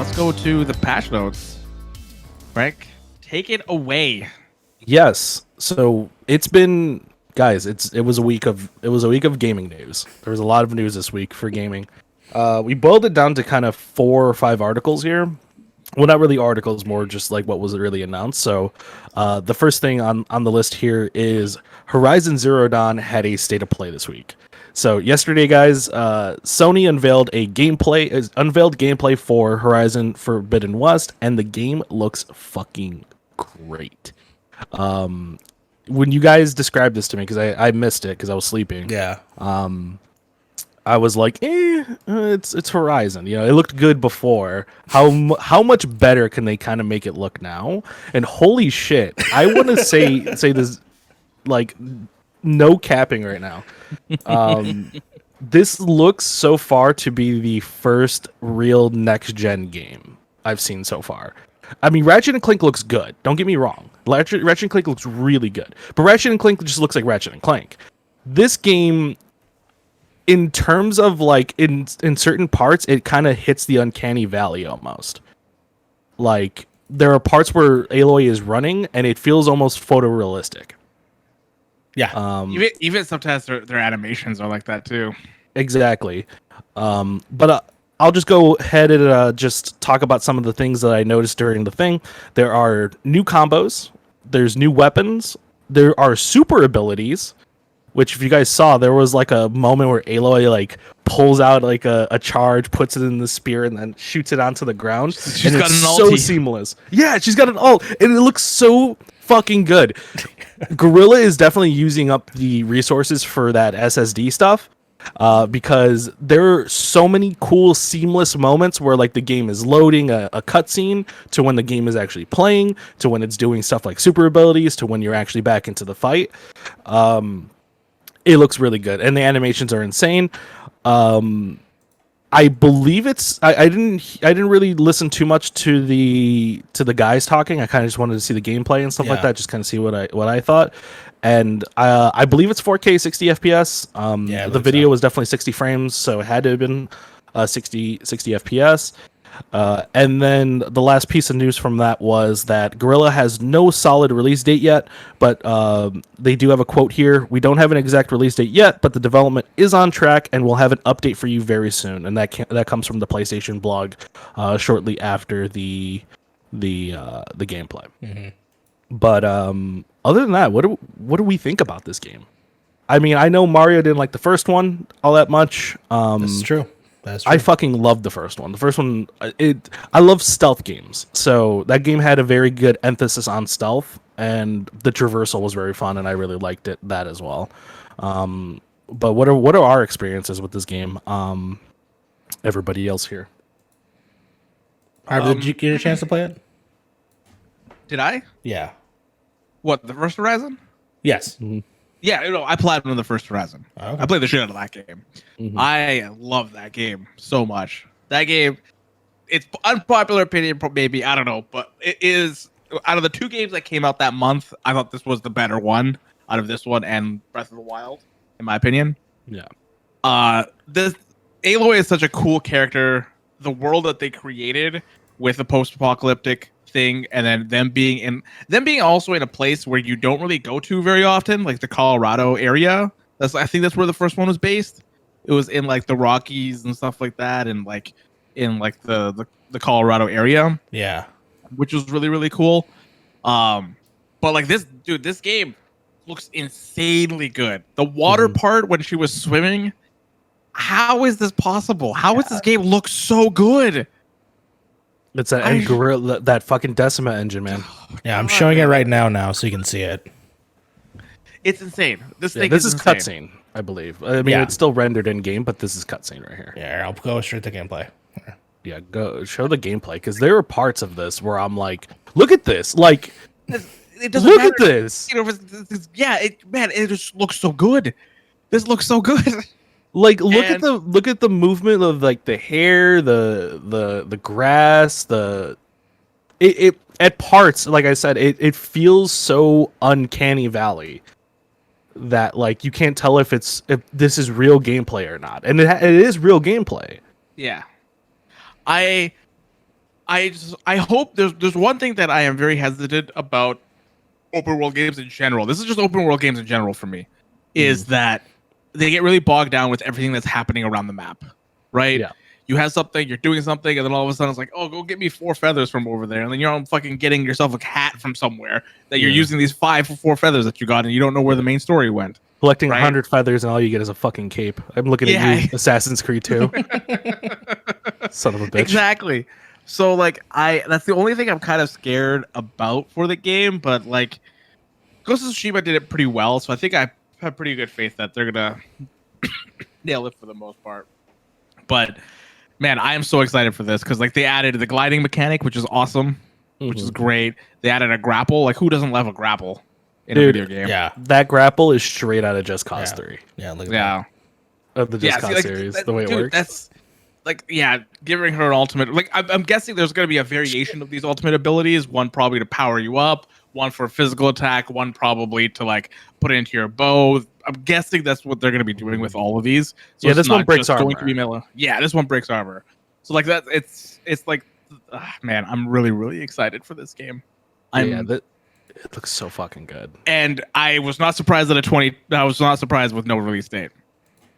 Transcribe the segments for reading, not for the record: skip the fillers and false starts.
let's go to the patch notes. Frank, take it away. Yes. So it's been, guys. It was a week of gaming news. There was a lot of news this week for gaming. We boiled it down to kind of 4 or 5 articles here. Well, not really articles, more just like what was really announced. So, the first thing on the list here is Horizon Zero Dawn had a state of play this week. So yesterday, guys, Sony unveiled gameplay for Horizon Forbidden West, and the game looks fucking great. When you guys described this to me, because I missed it because I was sleeping. Yeah. I was like, it's Horizon. You know, it looked good before. How much better can they kind of make it look now? And holy shit, I want to say this, like, no capping right now. This looks so far to be the first real next gen game I've seen so far. I mean, Ratchet and Clank looks good. Don't get me wrong. Ratchet and Clank looks really good, but Ratchet and Clank just looks like Ratchet and Clank. This game, in terms of like in certain parts, it kind of hits the uncanny valley almost. Like there are parts where Aloy is running and it feels almost photorealistic. Yeah. Even sometimes their animations are like that too. Exactly. But I'll just go ahead and just talk about some of the things that I noticed during the thing. There are new combos. There's new weapons. There are super abilities. Which, if you guys saw, there was like a moment where Aloy like pulls out like a charge, puts it in the spear, and then shoots it onto the ground. She's got it's an so ulti. seamless. Yeah, she's got an ult, and it looks so fucking good. Gorilla is definitely using up the resources for that SSD stuff, because there are so many cool seamless moments where like the game is loading a cutscene to when the game is actually playing to when it's doing stuff like super abilities to when you're actually back into the fight. It looks really good, and the animations are insane. I believe it's. I didn't really listen too much to the guys talking. I kind of just wanted to see the gameplay and stuff like that, just kind of see what I thought. And I believe it's 4K 60 FPS. The video was definitely 60 frames, so it had to have been 60 FPS. And then the last piece of news from that was that Guerrilla has no solid release date yet, but they do have a quote here. "We don't have an exact release date yet, but the development is on track, and we'll have an update for you very soon." And that comes from the PlayStation blog shortly after the gameplay. Mm-hmm. But other than that, what do we think about this game? I mean, I know Mario didn't like the first one all that much. That's true. I fucking loved the first one. The first one, I love stealth games. So that game had a very good emphasis on stealth, and the traversal was very fun, and I really liked that as well. But what are our experiences with this game? Everybody else here. Harv, did you get a chance to play it? Did I? Yeah. What, the first Horizon? Yes. Mm-hmm. Yeah, I platinum the first Horizon. Okay. I played the shit out of that game. Mm-hmm. I love that game so much. That game, it's unpopular opinion, maybe, I don't know, but it is, out of the 2 games that came out that month, I thought this was the better one out of this one and Breath of the Wild, in my opinion. Yeah. This Aloy is such a cool character. The world that they created with the post-apocalyptic thing, and then them being also in a place where you don't really go to very often, like the Colorado area. I think that's where the first one was based. It was in like the Rockies and stuff like that, and like in like the Colorado area. Yeah. Which was really, really cool. But like this game looks insanely good. The water part when she was swimming, how is this possible? How does this game look so good? It's that Gorilla, that fucking Decima engine, man. Yeah, I'm showing it right now so you can see it. It's insane. This is cutscene, I believe. I mean, it's still rendered in game, but this is cutscene right here. Yeah, I'll go straight to gameplay. Yeah, go show the gameplay, because there are parts of this where I'm like, look at this, like, it doesn't look matter. at this. You know, it just looks so good. This looks so good. Like, look at the movement of like the hair, the grass, it at parts, like I said, it feels so uncanny valley that like you can't tell if this is real gameplay or not, and it is real gameplay. Yeah, I I hope there's one thing that I am very hesitant about open world games in general. This is just open world games in general for me, is that they get really bogged down with everything that's happening around the map, right? Yeah. You have something, you're doing something, and then all of a sudden it's like, oh, go get me 4 feathers from over there, and then you're fucking getting yourself a hat from somewhere that you're using these 5 for 4 feathers that you got, and you don't know where the main story went. Collecting right? 100 feathers and all you get is a fucking cape. I'm looking at you, Assassin's Creed 2. Son of a bitch. Exactly. So like that's the only thing I'm kind of scared about for the game, but like Ghost of Tsushima did it pretty well, so I think I have pretty good faith that they're gonna nail it for the most part. But man, I am so excited for this because like they added the gliding mechanic, which is awesome, which is great. They added a grapple. Like who doesn't love a grapple in a video game? Yeah. That grapple is straight out of Just Cause 3. Yeah. Look at Yeah. Of the Just Cause series, the way it works. That's like, yeah, giving her an ultimate. Like, I'm guessing there's going to be a variation of these ultimate abilities. One probably to power you up, one for physical attack, one probably to like put it into your bow. I'm guessing that's what they're going to be doing with all of these. So Yeah, it's this one not breaks just going armor. to be melee. Yeah, this one breaks armor. So like that, it's like, man, I'm really really excited for this game. It looks so fucking good. And I was not surprised at a 20. I was not surprised with no release date.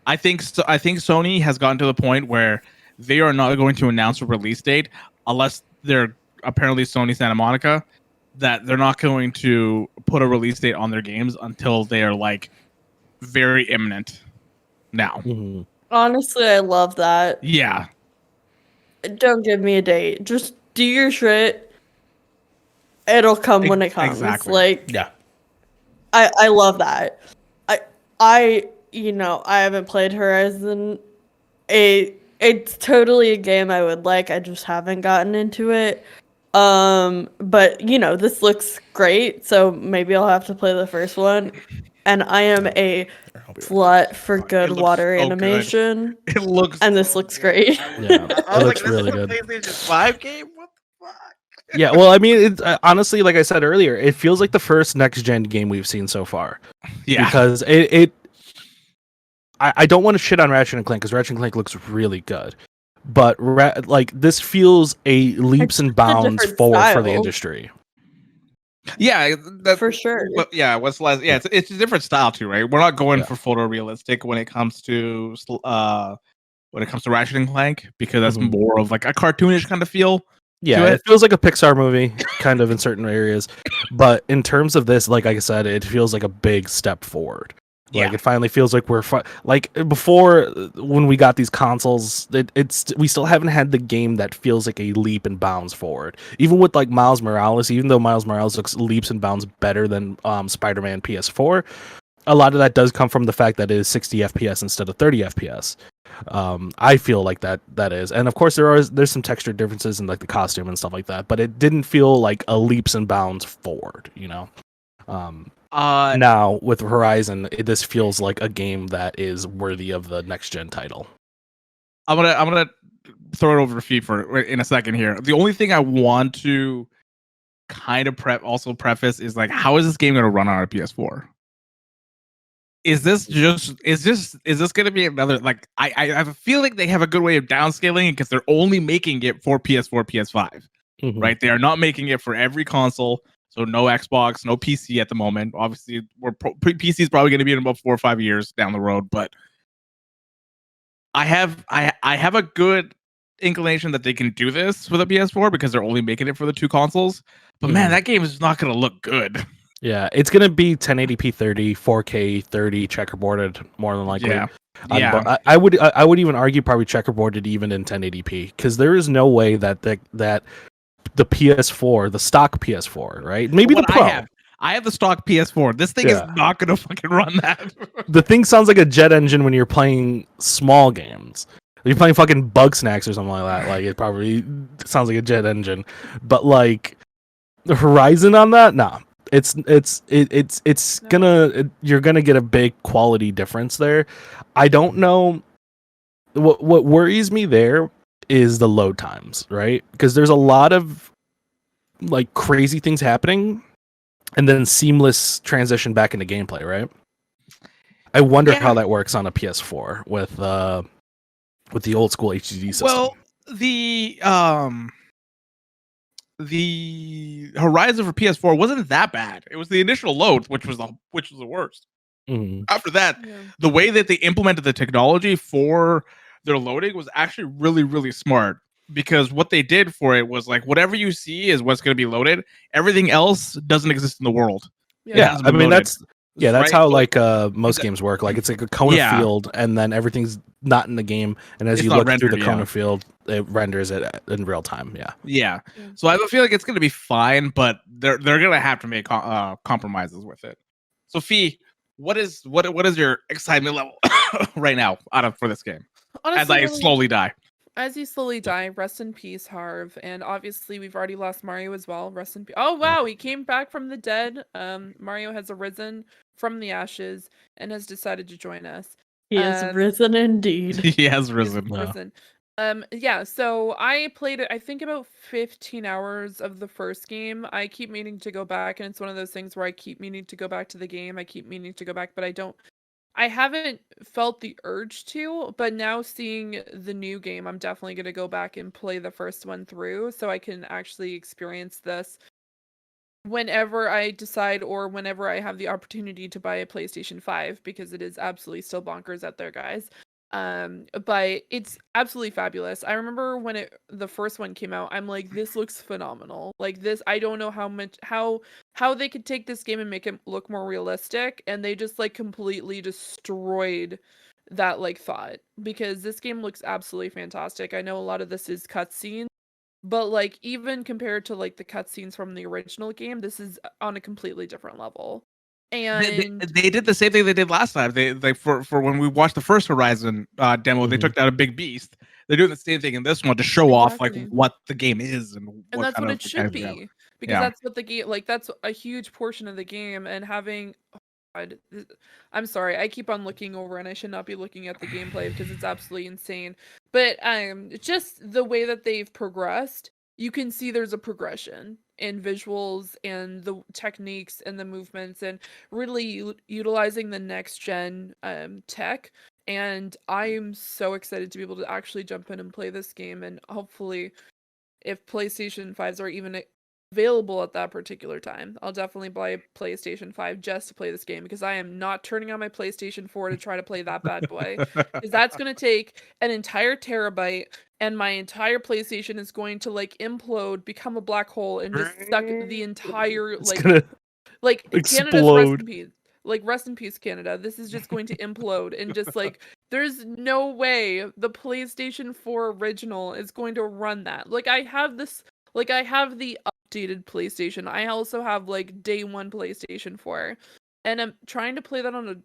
I think Sony has gotten to the point where they are not going to announce a release date unless they're apparently Sony Santa Monica, that they're not going to put a release date on their games until they are like very imminent now. Honestly, I love that. Yeah. Don't give me a date. Just do your shit. It'll come when it comes. Exactly. Like, yeah. I love that. I haven't played Horizon. It's totally a game I would like. I just haven't gotten into it. But this looks great, so maybe I'll have to play the first one. And I am a slut for good water animation. It looks, and this looks great. Yeah, it looks really good. PlayStation 5 game? What the fuck? Yeah, well, I mean, it's honestly, like I said earlier, it feels like the first next gen game we've seen so far. Yeah, because I don't want to shit on Ratchet and Clank because Ratchet and Clank looks really good, but this feels a leaps and bounds forward for the industry. Yeah, for sure. Yeah, what's less? Yeah, it's a different style too, right? We're not going for photorealistic when it comes to Ratchet and Clank because that's more of like a cartoonish kind of feel. Yeah, it feels like a Pixar movie, kind of in certain areas, but in terms of this, like I said, it feels like a big step forward. Like it finally feels like we're like before when we got these consoles, we still haven't had the game that feels like a leap and bounds forward. Even with like Miles Morales, even though Miles Morales looks leaps and bounds better than Spider-Man PS4, a lot of that does come from the fact that it is 60 FPS instead of 30 FPS. I feel like that is, and of course there's some texture differences in like the costume and stuff like that, but it didn't feel like a leaps and bounds forward, now with Horizon, this feels like a game that is worthy of the next gen title. I'm gonna throw it over to FIFA in a second here. The only thing I want to kind of preface is like, how is this game gonna run on a PS4? Is this gonna be another like I have a feeling they have a good way of downscaling it because they're only making it for PS4, PS5, right? They are not making it for every console. So no Xbox, no PC at the moment. Obviously, PC is probably going to be in about 4 or 5 years down the road. But I have a good inclination that they can do this with a PS4 because they're only making it for the 2 consoles. But man, that game is not going to look good. Yeah, it's going to be 1080p 30, 4K 30 checkerboarded more than likely. Yeah. But I would even argue probably checkerboarded even in 1080p because there is no way that the PS4, the stock PS4, right? Maybe the Pro. I have the stock PS4. This thing is not going to fucking run that. The thing sounds like a jet engine when you're playing small games. If you're playing fucking Bug Snacks or something like that, like it probably sounds like a jet engine. But like the Horizon on that, nah. You're gonna get a big quality difference there. I don't know what worries me there is the load times, right? Because there's a lot of like crazy things happening and then seamless transition back into gameplay, right? I wonder how that works on a PS4 with the old school HDD system. Well, the the Horizon for PS4 wasn't that bad. It was the initial load, which was the worst. After that, the way that they implemented the technology for their loading was actually really, really smart. Because what they did for it was like whatever you see is what's going to be loaded. Everything else doesn't exist in the world. Yeah, I mean loaded. that's Right? how So- like most games work. Like it's like a cone Yeah. field, and then everything's not in the game. And as It's you not look through rendered, the cone yeah. field, it renders it in real time. Yeah. Yeah. So I feel like it's going to be fine, but they're going to have to make compromises with it. So Fee, what is your excitement level right now for this game? As I slowly die. As you slowly die, rest in peace, Harv. And obviously, we've already lost Mario as well. Rest in peace. Oh wow, he came back from the dead. Mario has arisen from the ashes and has decided to join us. He is risen indeed. He has risen. He's risen. Yeah. So I played it. I think about 15 hours of the first game. I keep meaning to go back, and it's one of those things where I keep meaning to go back to the game. I keep meaning to go back, but I haven't felt the urge to, but now seeing the new game, I'm definitely going to go back and play the first one through so I can actually experience this whenever I decide or whenever I have the opportunity to buy a PlayStation 5, because it is absolutely still bonkers out there, guys. But it's absolutely fabulous. I remember when the first one came out, I'm like, this looks phenomenal. Like this, I don't know how they could take this game and make it look more realistic, and they just like completely destroyed that like thought, because this game looks absolutely fantastic. I know a lot of this is cutscenes, but like even compared to like the cutscenes from the original game, this is on a completely different level. And They did the same thing they did last time. They like for when we watched the first Horizon demo, they took down a big beast. They're doing the same thing in this one to show off like what the game is and that's what it should be, because Yeah. that's what the game, like that's a huge portion of the game. And having God, I'm sorry, I keep on looking over and I should not be looking at the gameplay because it's absolutely insane. But just the way that they've progressed, you can see there's a progression in visuals and the techniques and the movements, and really utilizing the next gen tech. And I'm so excited to be able to actually jump in and play this game. And hopefully, if PlayStation 5s are even available at that particular time, I'll definitely buy a PlayStation 5 just to play this game, because I am not turning on my PlayStation 4 to try to play that bad boy, because that's going to take an entire terabyte, and my entire PlayStation is going to like implode, become a black hole, and just suck the entire like Canada's rest in peace. Like, rest in peace, Canada. This is just going to implode, and just like, there's no way the PlayStation 4 original is going to run that. Like, I have the updated PlayStation. I also have like day one PlayStation 4, and I'm trying to play that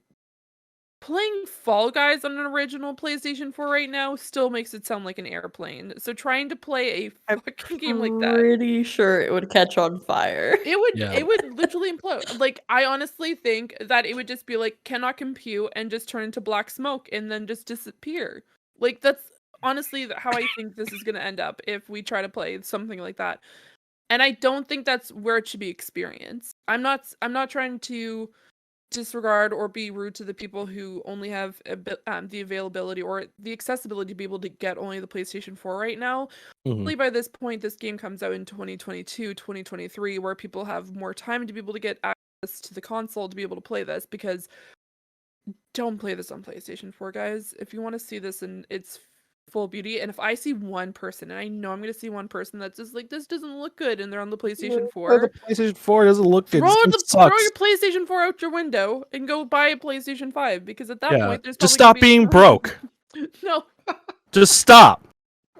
playing Fall Guys on an original PlayStation 4 right now still makes it sound like an airplane. So trying to play a fucking game like that, Pretty sure it would catch on fire. it would literally implode. Like, I honestly think that it would just be like, cannot compute, and just turn into black smoke and then just disappear. Like, that's honestly how I think this is going to end up if we try to play something like that. And I don't think that's where it should be experienced. I'm not trying to disregard or be rude to the people who only have the availability or the accessibility to be able to get only the PlayStation 4 right now. Hopefully by this point, this game comes out in 2022, 2023, where people have more time to be able to get access to the console to be able to play this, because don't play this on PlayStation 4, guys. If you want to see this in its full beauty, and if I see one person, and I know I'm going to see one person that's just like, this doesn't look good, and they're on the PlayStation 4. The PlayStation 4 doesn't look good. Throw your PlayStation 4 out your window and go buy a PlayStation 5, because at that point, there's just stop being broke. No. Just stop.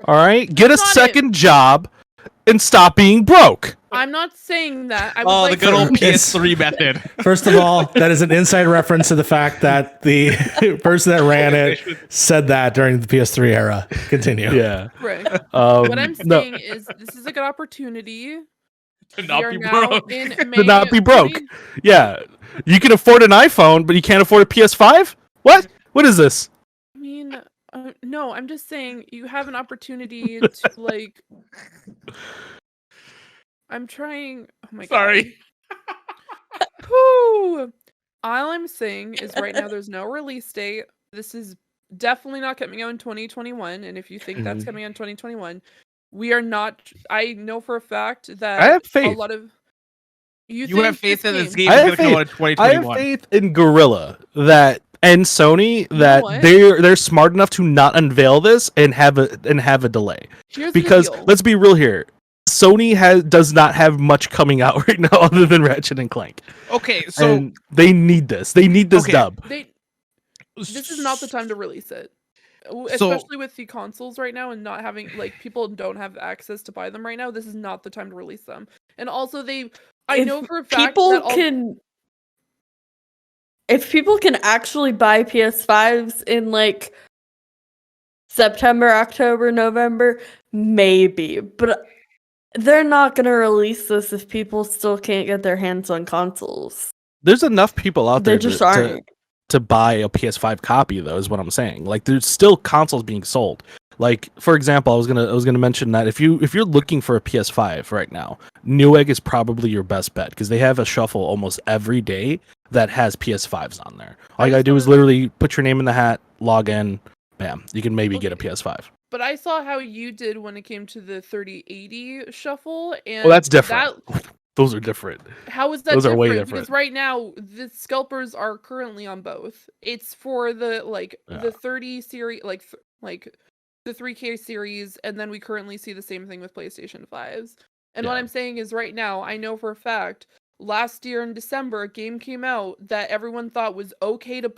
All right? Get a second job and stop being broke. I'm not saying that. The good old PS3 method. First of all, that is an inside reference to the fact that the person that ran it said that during the PS3 era. Continue. Yeah. Right. What I'm saying is, this is a good opportunity to not be broke. To not be broke. Yeah. You can afford an iPhone, but you can't afford a PS5? What? What is this? I mean, no, I'm just saying you have an opportunity to like. I'm trying. Oh my god. Sorry. Whew. All I'm saying is right now there's no release date. This is definitely not coming out in 2021. And if you think that's coming out in 2021, We are not. I know for a fact that I have faith. a lot of You have faith in this game I is have going to come out in faith. I have 2021. faith in Gorilla and Sony know that what? they're smart enough to not unveil this and have a delay. Here's Because the deal. let's be real here, Sony does not have much coming out right now other than Ratchet and Clank. Okay, so And they need this. They need this Okay. dub. This is not the time to release it. So- Especially with the consoles right now and not having people don't have access to buy them right now. This is not the time to release them. And also I If know for a fact people that can. If people can actually buy PS5s in like September, October, November, maybe, but they're not gonna release this if people still can't get their hands on consoles. There's enough people out They there just to aren't. buy a PS5 copy, though, is what I'm saying. Like, there's still consoles being sold. Like, for example, I was gonna mention that if you're looking for a PS5 right now, Newegg is probably your best bet because they have a shuffle almost every day that has PS5s on there. All you gotta do is literally put your name in the hat, log in, bam, you can maybe get a PS5. But I saw how you did when it came to the 3080 shuffle, and Well, that's different. Those are different. How is that Those are different? way Because different. right now the scalpers are currently on both. It's for the the 30 series, like the 3K series, and then we currently see the same thing with PlayStation 5s. And what Yeah. I'm saying is right now, I know for a fact, last year in December, a game came out that everyone thought was okay to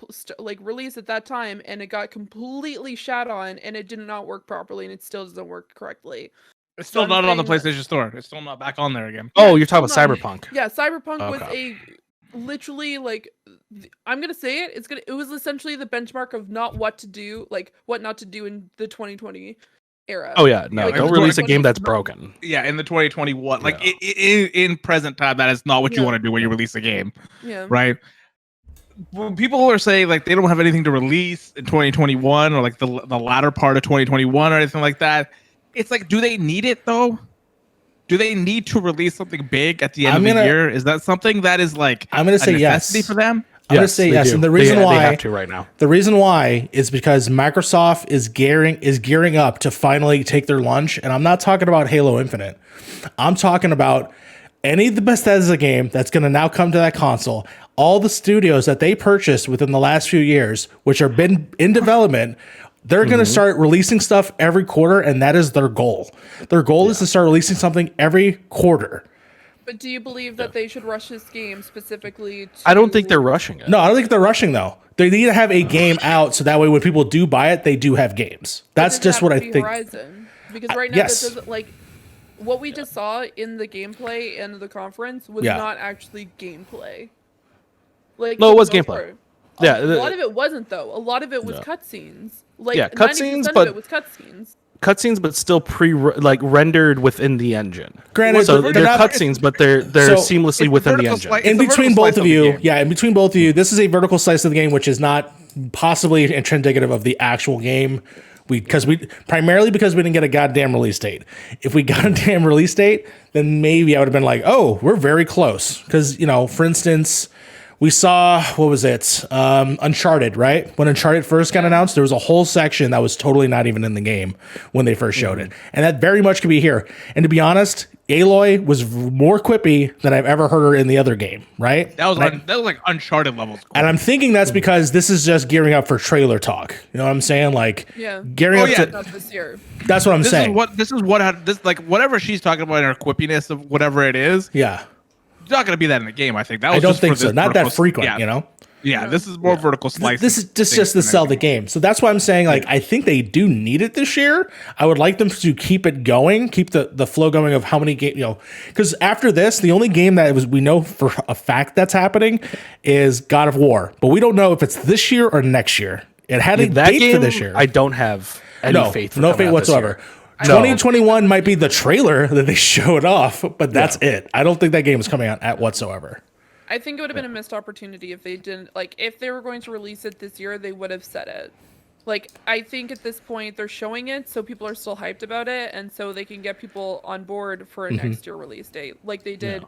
release at that time, and it got completely shat on, and it did not work properly, and it still doesn't work correctly. it's still I'm not on the saying that- PlayStation Store. It's still not back on there again. Oh, Yeah, you're talking still about not- Cyberpunk. Yeah, Cyberpunk was Okay. literally I'm gonna say it. It was essentially the benchmark of what not to do in the 2020 era. Oh yeah, no, Like, don't it's release a 2020 game that's broken. Yeah, in the 2021, like Yeah. in present time, that is not what you Yeah. want to do when you release a game, Yeah. right? When people are saying like they don't have anything to release in 2021 or like the latter part of 2021 or anything like that, it's like, do they need it though? Do they need to release something big at the end of the year? Is that something that is like I'm gonna a say necessity yes. for them? I'm gonna say they yes, do. and the reason they why have to right now. The reason why is because Microsoft is gearing up to finally take their lunch, and I'm not talking about Halo Infinite. I'm talking about any of the Bethesda game that's going to now come to that console. All the studios that they purchased within the last few years, which have been in development, they're going to start releasing stuff every quarter, and that is their goal. Their goal is to start releasing something every quarter. But do you believe that they should rush this game specifically to... I don't think they're rushing it. No, I don't think they're rushing though. They need to have a game out so that way when people do buy it, they do have games. That's just what I think. Horizon? Because right now, yes. this doesn't what we just saw in the gameplay and the conference was Yeah. not actually gameplay. Like, No, it for the was most gameplay. part. Yeah, A lot of it wasn't though. A lot of it was No. cutscenes. Like, Yeah, 90% cutscenes, of but- it was cutscenes. Cutscenes, but still rendered within the engine. Granted, So they're they're not- cutscenes, but they're So, seamlessly it's within the vertical engine. slice. in It's a between vertical both slice of of the you, game. yeah, in between both of you, this is a vertical slice of the game, which is not possibly indicative of the actual game. Because we didn't get a goddamn release date. If we got a damn release date, then maybe I would have been like, oh, we're very close. Because, for instance, we saw, what was it? Uncharted, right? When Uncharted first got announced, there was a whole section that was totally not even in the game when they first showed it. And that very much could be here. And to be honest, Aloy was more quippy than I've ever heard her in the other game, right? That was like Uncharted levels. And I'm thinking that's because this is just gearing up for trailer talk. You know what I'm saying? Like, Yeah. gearing Oh, up yeah. to, Not this year. that's what I'm saying. Whatever she's talking about in her quippiness of whatever it is, Yeah. it's not going to be that in the game. I think that was I don't just think for so. this Not that vertical- frequent, Yeah, Yeah, this is more vertical slice. This is just to sell the game. So that's why I'm saying, like, I think they do need it this year. I would like them to keep it going, keep the flow going of how many games, because after this, the only game that we know for a fact that's happening is God of War. But we don't know if it's this year or next year. It had a that date game, for this year. I don't have any faith. For no coming faith out this whatsoever. year. No. 2021 might be the trailer that they showed off, but that's it. I don't think that game is coming out at whatsoever. I think it would have been a missed opportunity if they didn't, if they were going to release it this year, they would have said it. I think at this point they're showing it, so people are still hyped about it, and so they can get people on board for a next year release date, like they did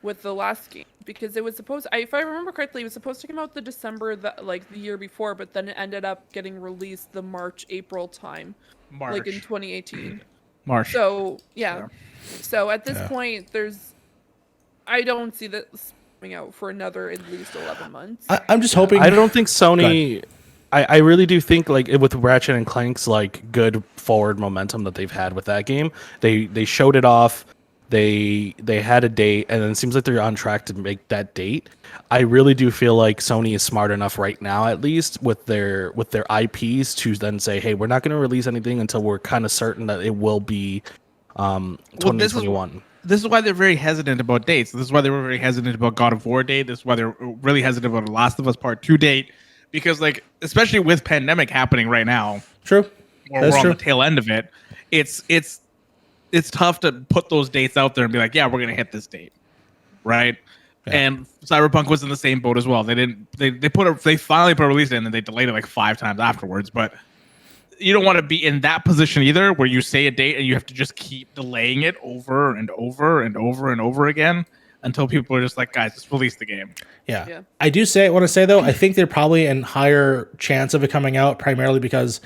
with the last game. Because it was supposed, if I remember correctly, it was supposed to come out the December, the year before, but then it ended up getting released the March, April time, in 2018. March. So yeah. So at this Yeah. point, I don't see this coming out for another at least 11 months. I'm just hoping. I don't think Sony. I really do think like with Ratchet and Clank's like good forward momentum that they've had with that game, they showed it off. They had a date, and then it seems like they're on track to make that date. I really do feel like Sony is smart enough right now, at least with their IPs, to then say, "Hey, we're not going to release anything until we're kind of certain that it will be 2021." This is why they're very hesitant about dates. This is why they were very hesitant about God of War date. This is why they're really hesitant about The Last of Us Part 2 date. Because, like, especially with pandemic happening right now, True. or That's we're true. on the tail end of it, it's tough to put those dates out there and be like, yeah, we're gonna hit this date, right? Yeah. And Cyberpunk was in the same boat as well. They finally put a release date and then they delayed it like 5 times afterwards. But you don't want to be in that position either, where you say a date and you have to just keep delaying it over and over and over and over again until people are just like, guys, just release the game. Yeah. I want to say though, I think they're probably in higher chance of it coming out primarily because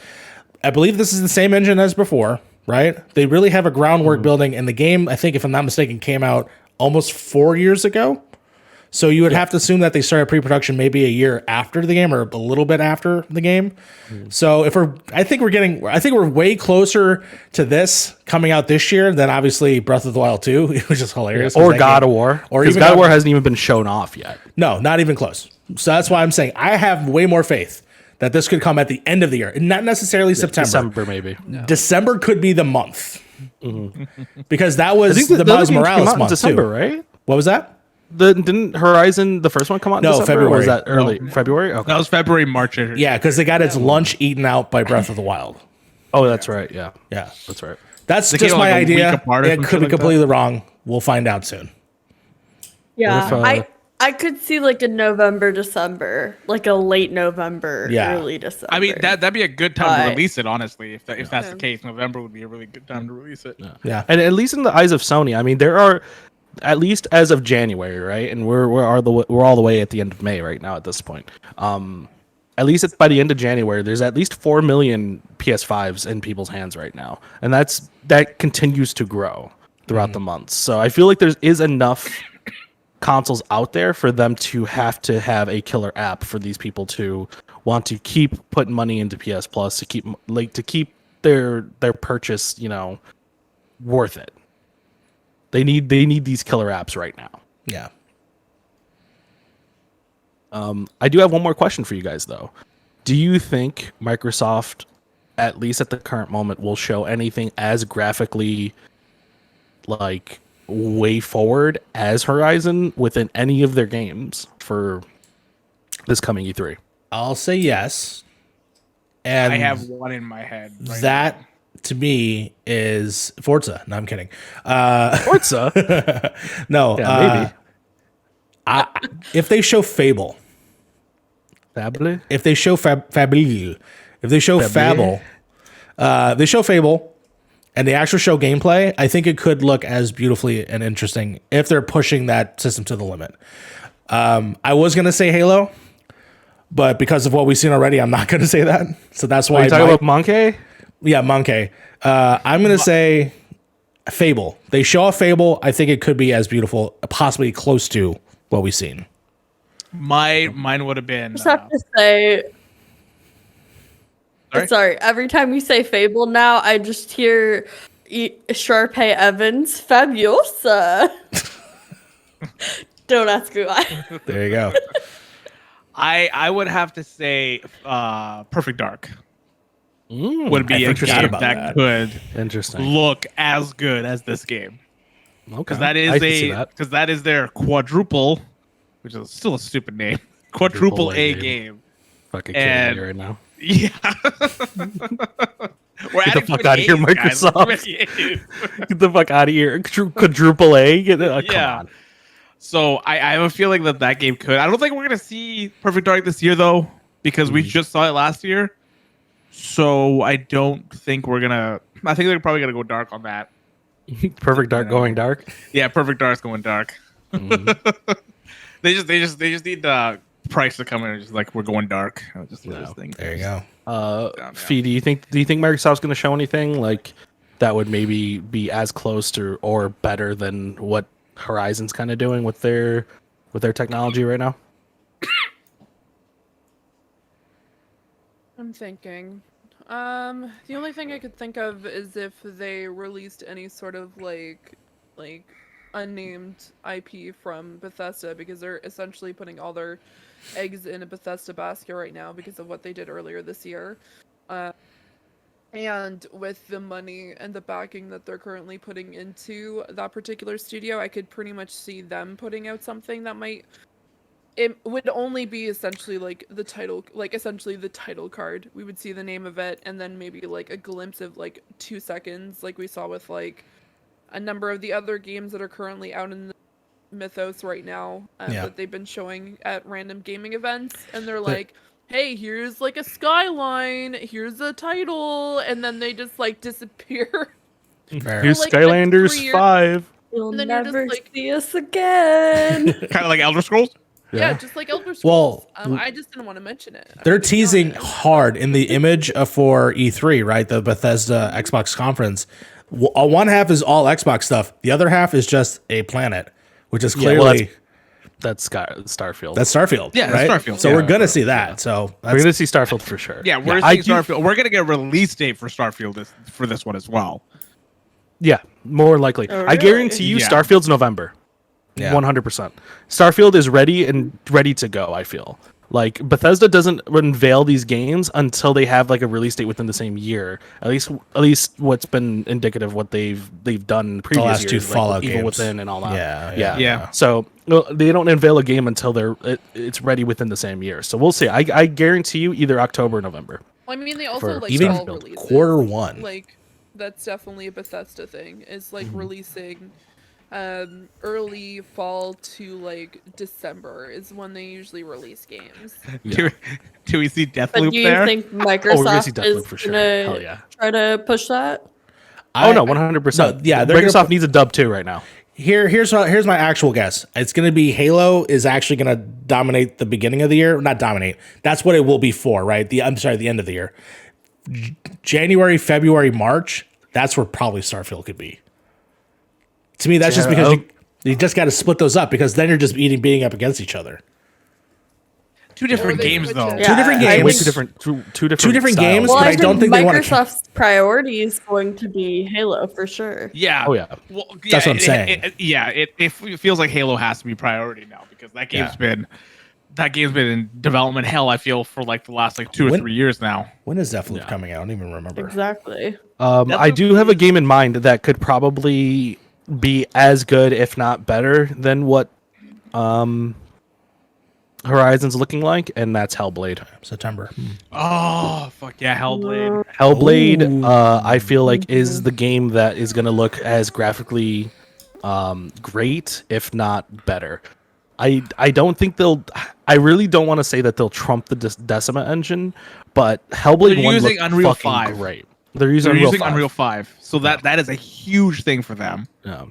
I believe this is the same engine as before, right? They really have a groundwork building, and the game, I think if I'm not mistaken, came out almost 4 years ago. So you would have to assume that they started pre-production maybe a year after the game or a little bit after the game. So I think we're way closer to this coming out this year than obviously Breath of the Wild 2, which is hilarious. Or God of War, or even God of War hasn't even been shown off yet. No, not even close. So that's why I'm saying I have way more faith that this could come at the end of the year, and not necessarily September. December maybe. December could be the month because that was the Miles Morales month December, too. Right? What was that? Didn't Horizon, the first one, come out in No, December? February. Or was that early? February? Okay. That was February, March. Yeah, because they got its lunch eaten out by Breath of the Wild. Oh, that's right. Yeah. Yeah, That's right. that's They just came my like a week idea. apart or It some could shit be like that. completely wrong. We'll find out soon. Yeah, What if, I could see like a November, December, like a late November, Yeah. early December. I mean, that'd be a good time to But- release it, honestly. If that's the case, November would be a really good time to release it. Yeah, And at least in the eyes of Sony, I mean, there are, at least as of January, right? And we're all the way at the end of May right now at this point. At least by the end of January, there's at least 4 million PS5s in people's hands right now, and that continues to grow throughout the months. So I feel like there is enough consoles out there for them to have a killer app for these people to want to keep putting money into PS Plus to keep their purchase, worth it. They need these killer apps right now. yeah. I do have one more question for you guys, though. Do you think Microsoft, at least at the current moment, will show anything as graphically, like, way forward as Horizon within any of their games for this coming E3? I'll say yes. And I have one in my head. Right that to me is Forza. No, I'm kidding. Forza? No, Yeah, maybe. if they show Fable, Fable? if they show Fable, if they show Fable? Fable, they show Fable, and they actually show gameplay, I think it could look as beautifully and interesting if they're pushing that system to the limit. I was gonna say Halo, but because of what we've seen already, I'm not gonna say that. So that's why Are you talking about Monkey? Yeah, Monkey. I'm gonna say Fable. They show off Fable. I think it could be as beautiful, possibly close to what we've seen. Mine would have been. just have to say, Sorry? sorry. Every time you say Fable now, I just hear Sharpay Evans, Fabiosa. Don't ask me why. There you go. I would have to say Perfect Dark would be I a forgot game about that that. could Interesting. look as good as this game. Okay. Because that I can see that is their quadruple, which is still a stupid name. Quadruple A game. Fucking and- kidding me right now. Yeah. Get the fuck out of here, Microsoft. Get the fuck out of here. Quadruple A? Come on. So I have a feeling that game could. I don't think we're gonna see Perfect Dark this year though, because we just saw it last year. So I don't think we're gonna. I think they're probably gonna go dark on that. Perfect Dark going dark. Yeah, Perfect Dark's going dark. They just need the price to come in and just like we're going dark. Just let this thing. There you go. Down, yeah. Fee, do you think Microsoft's going to show anything like that would maybe be as close to or better than what Horizon's kind of doing with their technology right now? I'm thinking. The only thing I could think of is if they released any sort of like unnamed IP from Bethesda, because they're essentially putting all their eggs in a Bethesda basket right now because of what they did earlier this year. And with the money and the backing that they're currently putting into that particular studio, I could pretty much see them putting out something that might. It would only be essentially like the title, like essentially the title card. We would see the name of it, and then maybe like a glimpse of like 2 seconds, like we saw with like a number of the other games that are currently out in the mythos right now that they've been showing at random gaming events, and they're like, hey, here's like a skyline, here's a title, and then they just like disappear. Here's like, Skylanders 5. You'll And then you're just, never like- see us again. Kind of like Elder Scrolls. Yeah, just like Elder Scrolls. Well, I just didn't want to mention it. They're teasing hard in the image for E3, right? The Bethesda Xbox conference. One half is all Xbox stuff. The other half is just a planet, which is clearly that's Starfield. that's Starfield. Yeah, right? that's Starfield. So Yeah. we're gonna see that. So we're gonna see Starfield for sure. Yeah, we're I seeing Starfield. We're gonna get a release date for Starfield for this one as well. Yeah, more likely. Oh, I really? guarantee you, Yeah. Starfield's November. Yeah. 100%. Starfield is ready to go. I feel like Bethesda doesn't unveil these games until they have like a release date within the same year. At least what's been indicative of what they've done in previous last two years, Fallout like Evil games. Within and all that. Yeah. So they don't unveil a game until it's ready within the same year. So we'll see. I guarantee you either October or November. Well, I mean, they also For like even fall releases. Q1. Like that's definitely a Bethesda thing. Is like releasing early fall to like December is when they usually release games. Do we see But Deathloop do you there? think we're gonna see Microsoft Deathloop is for sure. gonna Hell yeah. try to push that? Oh no, 100%. No, yeah, they're Microsoft gonna needs a dub too right now. Here's my actual guess. It's going to be Halo is actually going to dominate the beginning of the year. Not dominate. That's what it will be for, right? The end of the year. January, February, March. That's where probably Starfield could be. To me, that's just because you just got to split those up, because then you're just being up against each other. Two different Or they games switch though. it. Two different I games. think- Two different games, styles. Well, but I I don't think they wanna- Microsoft's priority is going to be Halo for sure. Yeah. Oh, yeah. Well, That's what I'm saying. It feels like Halo has to be priority now, because that game's been in development hell, I feel, for like the last like 2 or 3 years now. When is Deathloop coming out? I don't even remember. Exactly. I do have a game in mind that could probably be as good, if not better, than what Horizon's looking like, and that's Hellblade. September. Oh fuck yeah, Hellblade. Hellblade, Ooh. I feel like is the game that is going to look as graphically great, if not better. I don't think they'll. I really don't want to say that they'll trump the Decima engine, but Hellblade They're 1 using looked Unreal fucking 5. great. They're using Unreal 5. So that is a huge thing for them. Yeah.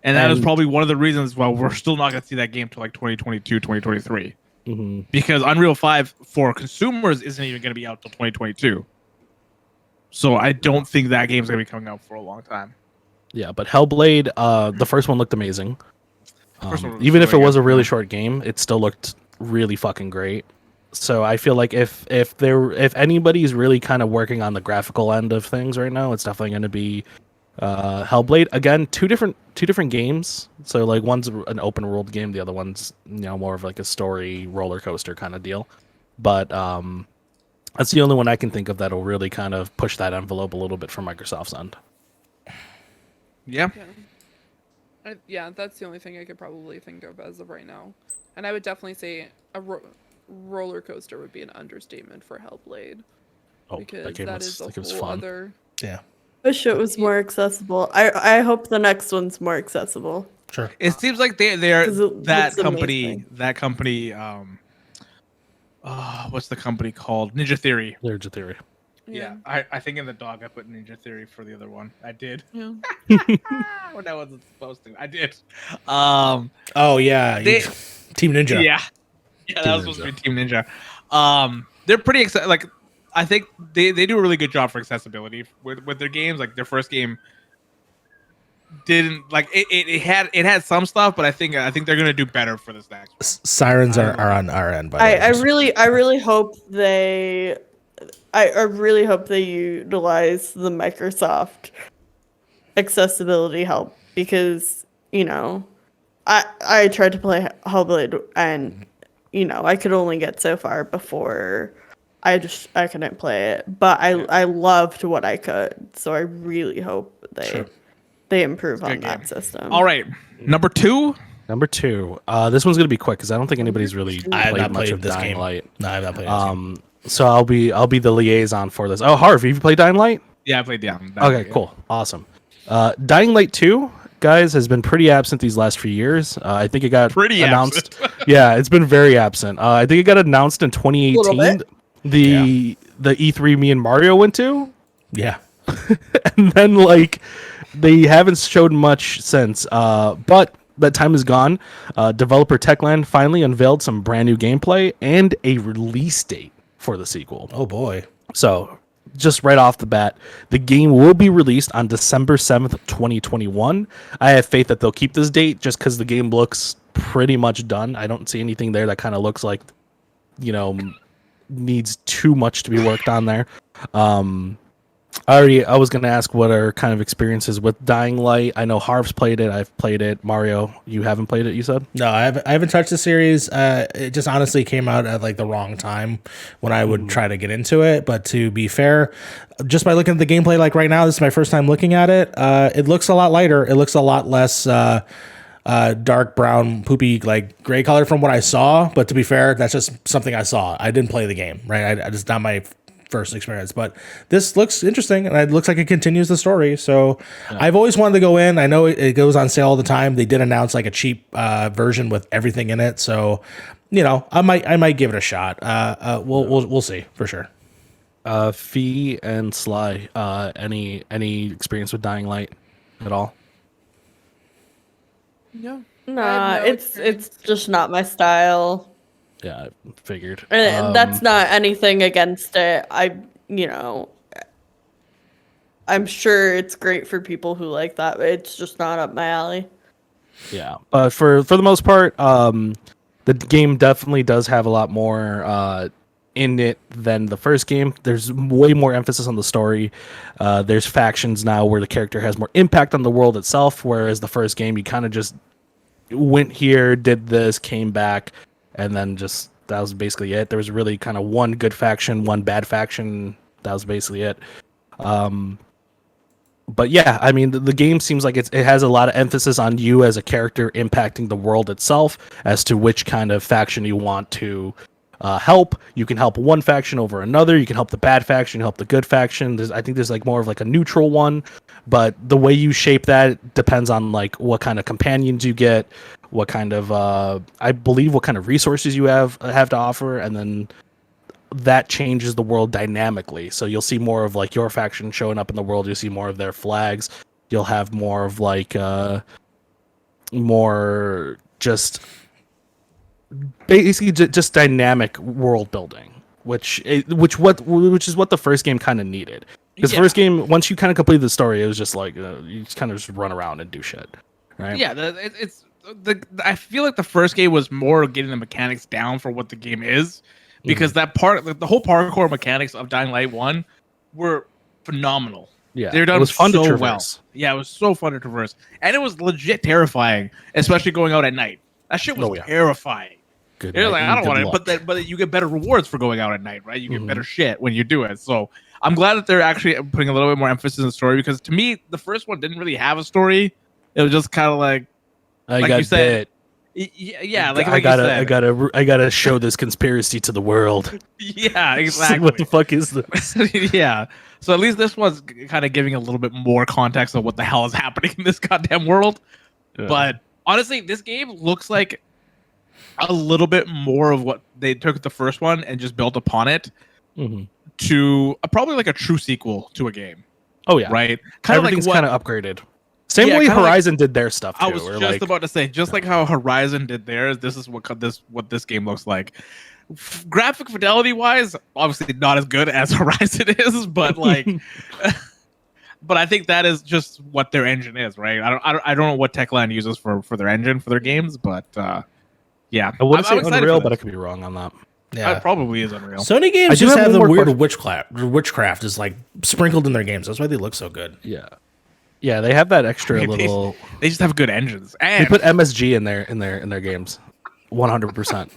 And that is And- probably one of the reasons why we're still not going to see that game till like 2022, 2023. Mm-hmm. Because Unreal 5 for consumers isn't even going to be out till 2022. So I don't think that game's going to be coming out for a long time. Yeah, but Hellblade, the first one looked amazing. First one was Even if it really was a good. really short game, it still looked really fucking great. So I feel like if anybody's really kind of working on the graphical end of things right now, it's definitely going to be Hellblade. Again, two different games. So like one's an open world game, the other one's more of like a story roller coaster kind of deal. But that's the only one I can think of that'll really kind of push that envelope a little bit from Microsoft's end. Yeah. Yeah, that's the only thing I could probably think of as of right now. And I would definitely say a roller coaster would be an understatement for Hellblade. Oh, Because that game is a was whole fun. other. Yeah. Wish it was more accessible. I hope the next one's more accessible. Sure. It seems like they're 'Cause it that looks company. amazing. That company. What's the company called? Ninja Theory. There's a theory. Yeah, I think in the dog I put Ninja Theory for the other one. I did. Yeah. When I wasn't supposed to. I did. Oh yeah. Team Ninja. Yeah, that was supposed to be Team Ninja. They're pretty excited. Like, I think they do a really good job for accessibility with their games. Like their first game didn't like it had some stuff, but I think they're gonna do better for this next one. Sirens are on our end. By the way. I really hope I really hope they utilize the Microsoft accessibility help, because I tried to play Hellblade and I could only get so far before I couldn't play it, but I loved what I could, so I really hope they improve on that system. All right, number two. This one's gonna be quick because I don't think anybody's really played much of this Dying game. Light. No, I've not played this game. So I'll be the liaison for this. Oh, Harv, have you played Dying Light? Yeah, I played Dying Light. Okay, cool, awesome. Dying Light 2, guys, has been pretty absent these last few years. I think it got announced. Yeah, it's been very absent. I think it got announced in 2018. The E3 me and Mario went to. Yeah. And then they haven't showed much since. But that time is gone. Developer Techland finally unveiled some brand new gameplay and a release date for the sequel. Oh boy. So just right off the bat, the game will be released on December 7th, 2021. I have faith that they'll keep this date just because the game looks pretty much done. I don't see anything there that kind of looks like, needs too much to be worked on there. I was going to ask what are kind of experiences with Dying Light. I know Harv's played it. I've played it. Mario, you haven't played it, you said? No, I haven't touched the series. It just honestly came out at the wrong time when I would try to get into it. But to be fair, just by looking at the gameplay right now, this is my first time looking at it. It looks a lot lighter. It looks a lot less dark brown, poopy, gray color from what I saw. But to be fair, that's just something I saw. I didn't play the game, right? I just not my first experience, but this looks interesting and it looks like it continues the story. So I've always wanted to go in. I know it goes on sale all the time. They did announce a cheap version with everything in it. So, I might give it a shot. We'll see for sure. Fee and Sly, any experience with Dying Light at all? No. Nah, it's just not my style. Yeah, I figured. And that's not anything against it. I'm sure it's great for people who like that, but it's just not up my alley. Yeah, but for the most part, the game definitely does have a lot more in it than the first game. There's way more emphasis on the story. There's factions now where the character has more impact on the world itself, whereas the first game you kind of just went here, did this, came back, and then just that was basically it. There was really kind of one good faction, one bad faction. That was basically it. But yeah, I mean, the game seems like it has a lot of emphasis on you as a character impacting the world itself as to which kind of faction you want to help. You can help one faction over another. You can help the bad faction, help the good faction. I think there's more of a neutral one, but the way you shape that depends on what kind of companions you get, what kind of I believe what kind of resources you have to offer, and then that changes the world dynamically. So you'll see more of your faction showing up in the world. You'll see more of their flags. You'll have more of more just basically just dynamic world building, which is what the first game kind of needed. Because the first game, once you kind of complete the story, it was just you just kind of just run around and do shit, right? Yeah, I feel like the first game was more getting the mechanics down for what the game is, because that part, the whole parkour mechanics of Dying Light 1 were phenomenal. Yeah, they were done it was fun so to well. traverse. Yeah, it was so fun to traverse, and it was legit terrifying, especially going out at night. That shit was terrifying. Good You're night I don't and want good it, luck. but you get better rewards for going out at night, right? You get better shit when you do it. So I'm glad that they're actually putting a little bit more emphasis in the story, because to me, the first one didn't really have a story. It was just kind of I like got you said. bit. Yeah, I gotta show this conspiracy to the world. Yeah, exactly. What the fuck is this? Yeah. So at least this one's kind of giving a little bit more context of what the hell is happening in this goddamn world. Yeah. But honestly, this game looks like a little bit more of what they took the first one and just built upon it to probably a true sequel to a game. Oh yeah, right. Everything's kind of upgraded. Same way Horizon did their stuff too. I was just about to say, just like how Horizon did theirs, this is what this game looks like. graphic fidelity wise, obviously not as good as Horizon is, but like, but I think that is just what their engine is, right? I don't know what Techland uses for their engine for their games, but yeah, I want to say I'm excited Unreal, for but I this. could be wrong on that. It probably is Unreal. Sony I games do just have have the one more weird question. witchcraft is like sprinkled in their games. That's why they look so good. Yeah, they have that extra They- little. They just have good engines, They and put MSG in their games, 100%.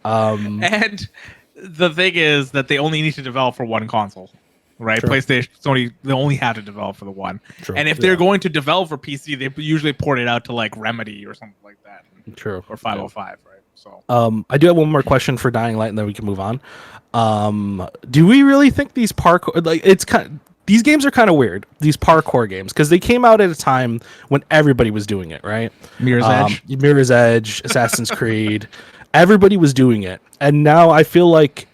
and the thing is that they only need to develop for one console, right? True. PlayStation, Sony, they only have to develop for the one. True. And if they're going to develop for PC, they usually port it out to like Remedy or something like that, True. or 505, right? So I do have one more question for Dying Light, and then we can move on. Do we really think these parkour these games are kind of weird? These parkour games, because they came out at a time when everybody was doing it, right? Mirror's Edge, Assassin's Creed, everybody was doing it, and now I feel like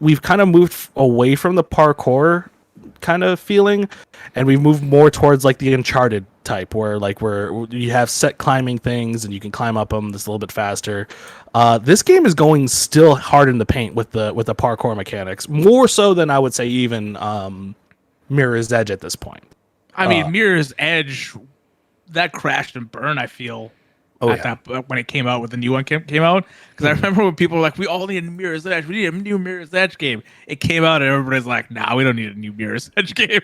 we've kind of moved away from the parkour kind of feeling, and we've moved more towards like the Uncharted type, where you have set climbing things and you can climb up them. That's a little bit faster. This game is going still hard in the paint with the parkour mechanics, more so than I would say even Mirror's Edge at this point. I mean, Mirror's Edge, that crashed and burned, I feel. When it came out, when the new one came out, because I remember when people were like, "We all need a Mirror's Edge. We need a new Mirror's Edge game." It came out, and everybody's like, "Nah, we don't need a new Mirror's Edge game."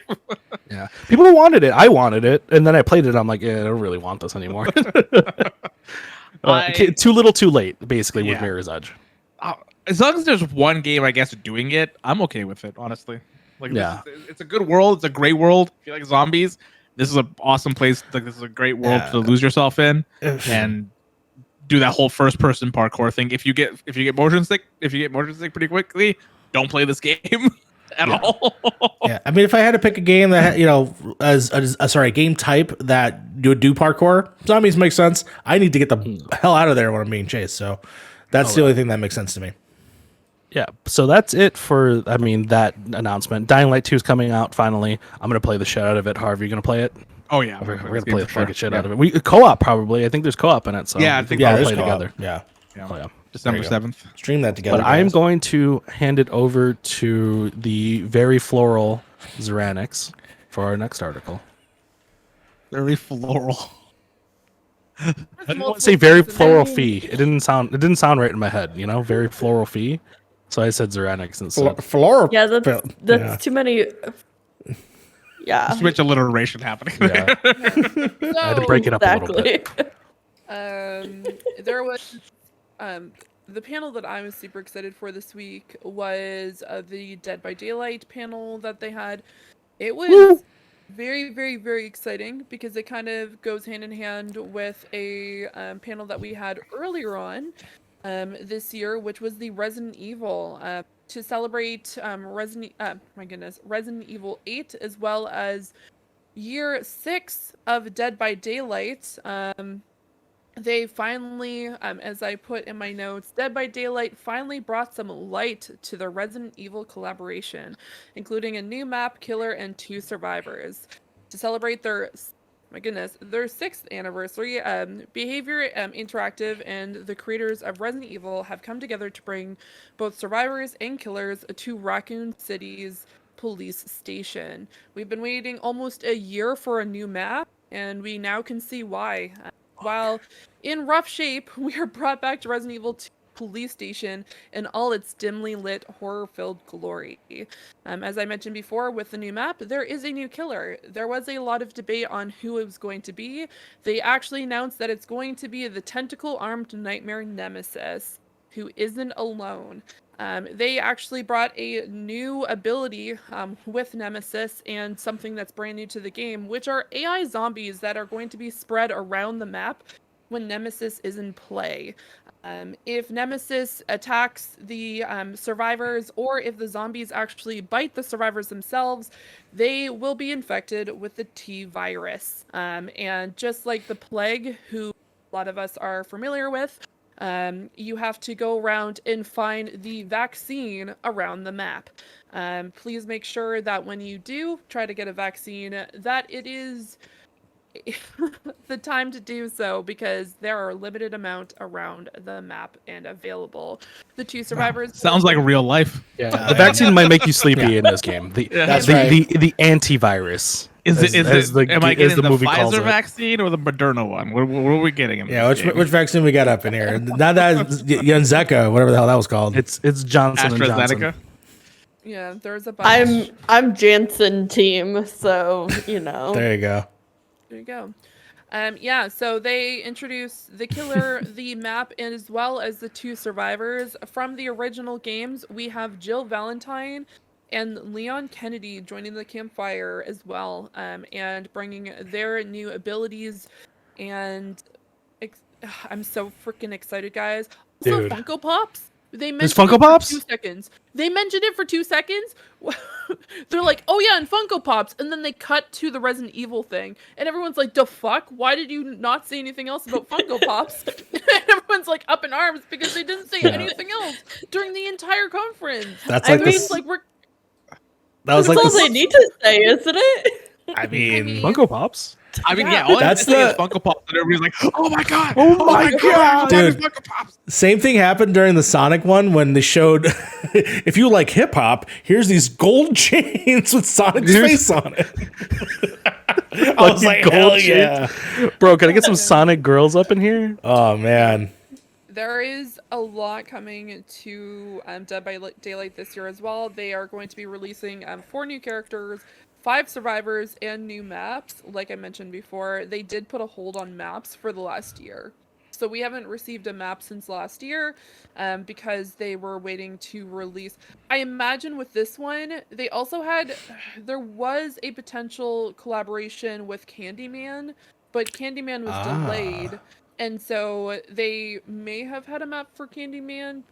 Yeah, people wanted it. I wanted it, and then I played it. I'm like, yeah, I don't really want this anymore. Too little, too late. Basically, with Mirror's Edge. As long as there's one game, I guess, doing it, I'm okay with it. Honestly, like, it's a good world. It's a great world. If you like zombies, this is an awesome place. Like, this is a great world to lose yourself in and do that whole first-person parkour thing. If you get motion sick pretty quickly, don't play this game at all. Yeah, I mean, if I had to pick a game that a game type that would do parkour, zombies make sense. I need to get the hell out of there when I'm being chased. So that's the only thing that makes sense to me. Yeah, so that's it for that announcement. Dying Light 2 is coming out finally. I'm gonna play the shit out of it. Harv, you gonna play it? Oh yeah, we're gonna play the fucking shit out of it. We co-op probably. I think there's co-op in it. So I think we'll there's play co-op. together. Yeah. Oh, yeah. December 7th. Stream that together. But I'm going to hand it over to the very floral Zeranix for our next article. Very floral. I didn't want to say very floral fee. It didn't sound right in my head. Very floral fee. So I said Zeranix instead. Floral. Yeah, that's too many. Yeah. Too much alliteration happening. Yeah. I had to break it up a little bit. There was the panel that I was super excited for this week was the Dead by Daylight panel that they had. It was very, very, very exciting because it kind of goes hand in hand with a panel that we had earlier on this year, which was the Resident Evil to celebrate Resident Evil 8 as well as year 6 of Dead by Daylight. They finally, as I put in my notes, Dead by Daylight finally brought some light to the Resident Evil collaboration, including a new map, killer, and 2 survivors. To celebrate their 6th anniversary, Behavior Interactive and the creators of Resident Evil have come together to bring both survivors and killers to Raccoon City's police station. We've been waiting almost a year for a new map, and we now can see why. While in rough shape, we are brought back to Resident Evil 2 police station in all its dimly lit, horror-filled glory. As I mentioned before, with the new map, there is a new killer. There was a lot of debate on who it was going to be. They actually announced that it's going to be the tentacle-armed nightmare Nemesis, who isn't alone. They actually brought a new ability with Nemesis and something that's brand new to the game, which are AI zombies that are going to be spread around the map when Nemesis is in play. If Nemesis attacks the survivors, or if the zombies actually bite the survivors themselves, they will be infected with the T-virus. And just like the plague, who a lot of us are familiar with, you have to go around and find the vaccine around the map. Please make sure that when you do try to get a vaccine, that it is the time to do so because there are a limited amount around the map and available. The 2 survivors Sounds like real life. Yeah, the vaccine might make you sleepy in this game. That's right. The antivirus. Am I getting the calls Pfizer it. vaccine or the Moderna one? What are we getting? In Yeah, this game? which vaccine we got up in here? Not that Yunzeka, whatever the hell that was called. It's Johnson and Johnson. AstraZeneca. Yeah, there's a bunch. I'm Jansen team, so you know. There you go. There you go. Yeah, so they introduced the killer, the map, and as well as the 2 survivors. From the original games, we have Jill Valentine and Leon Kennedy joining the campfire as well, and bringing their new abilities. And I'm so freaking excited, guys. Also, Dude. Funko Pops. They There's mentioned Funko it for Pops? 2 seconds. They mentioned it for 2 seconds. They're like, oh yeah, and Funko Pops. And then they cut to the Resident Evil thing. And everyone's like, the fuck? Why did you not say anything else about Funko Pops? And everyone's like up in arms because they didn't say anything else during the entire conference. That's I like mean, this. Like we're That was That's like all they this. need to say, isn't it? I mean, Funko Pops. I mean, Yeah. yeah, all That's that's the the- Funko Pops. And everybody's like, "Oh my god! Oh my God, dude. Funko Pops!" same thing happened during the Sonic one when they showed if you like hip hop, here's these gold chains with Sonic's face on it. I was like, Gold hell chains? yeah. Bro, can I get some Sonic girls up in here? Oh man. There is a lot coming to Dead by Daylight this year as well. They are going to be releasing 4 new characters, 5 survivors, and new maps. Like I mentioned before, they did put a hold on maps for the last year. So we haven't received a map since last year because they were waiting to release. I imagine with this one, they also there was a potential collaboration with Candyman, but Candyman was delayed. And so they may have had a map for Candyman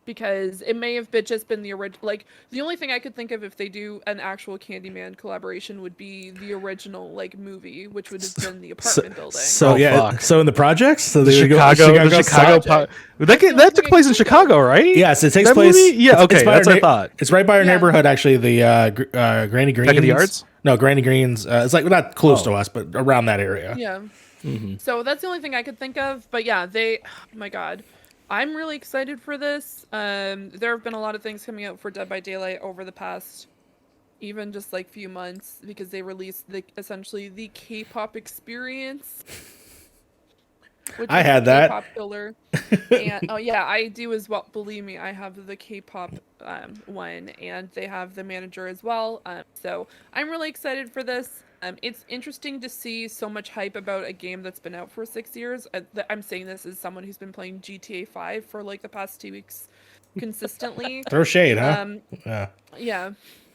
because it may have just been the original. Like, the only thing I could think of if they do an actual Candyman collaboration would be the original, like, movie, which would have been the apartment building. So Oh, yeah, fuck. so in the projects, so The they would go- Chicago Chicago. that took place in Chicago, right? Yes, it takes That place. movie? Yeah, it's okay, by that's our what I thought. It's right by our Yeah. neighborhood, actually. The Granny Greens. Back of the Yards? No, Granny Greens. It's like not close Oh. to us, but around that area. Yeah. So that's the only thing I could think of. But yeah, oh my God. I'm really excited for this. There have been a lot of things coming out for Dead by Daylight over the past, even just like few months, because they released essentially the K-pop experience. Which I is had the that. K-pop killer. And oh yeah, I do as well. Believe me, I have the K-pop one, and they have the manager as well. So I'm really excited for this. It's interesting to see so much hype about a game that's been out for 6 years. I'm saying this as someone who's been playing GTA 5 for like the past 2 weeks consistently. Throw shade, huh? Yeah. Yeah,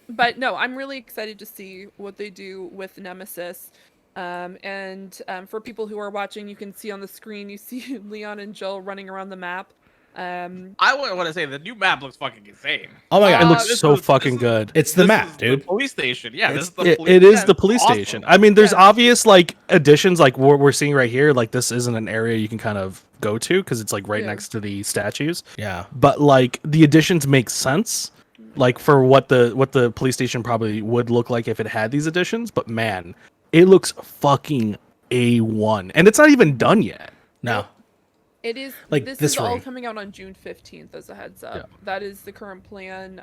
but no, I'm really excited to see what they do with Nemesis. And for people who are watching, you can see on the screen, you see Leon and Jill running around the map. I want to say the new map looks fucking insane. Oh my god, It Uh, looks this so is- fucking this is- good. it's the This map, is dude. The police station. Yeah, this is the It, police. it is yeah, the police awesome. station. I mean, there's Yeah. obvious like additions, like what we're seeing right here. Like this isn't an area you can kind of go to because it's like right Yeah. next to the statues. Yeah. But like the additions make sense, like for what the police station probably would look like if it had these additions. But man, it looks fucking A1, and it's not even done yet. No. It is Like this this is all room. coming out on June 15th as a heads up. Yeah. That is the current plan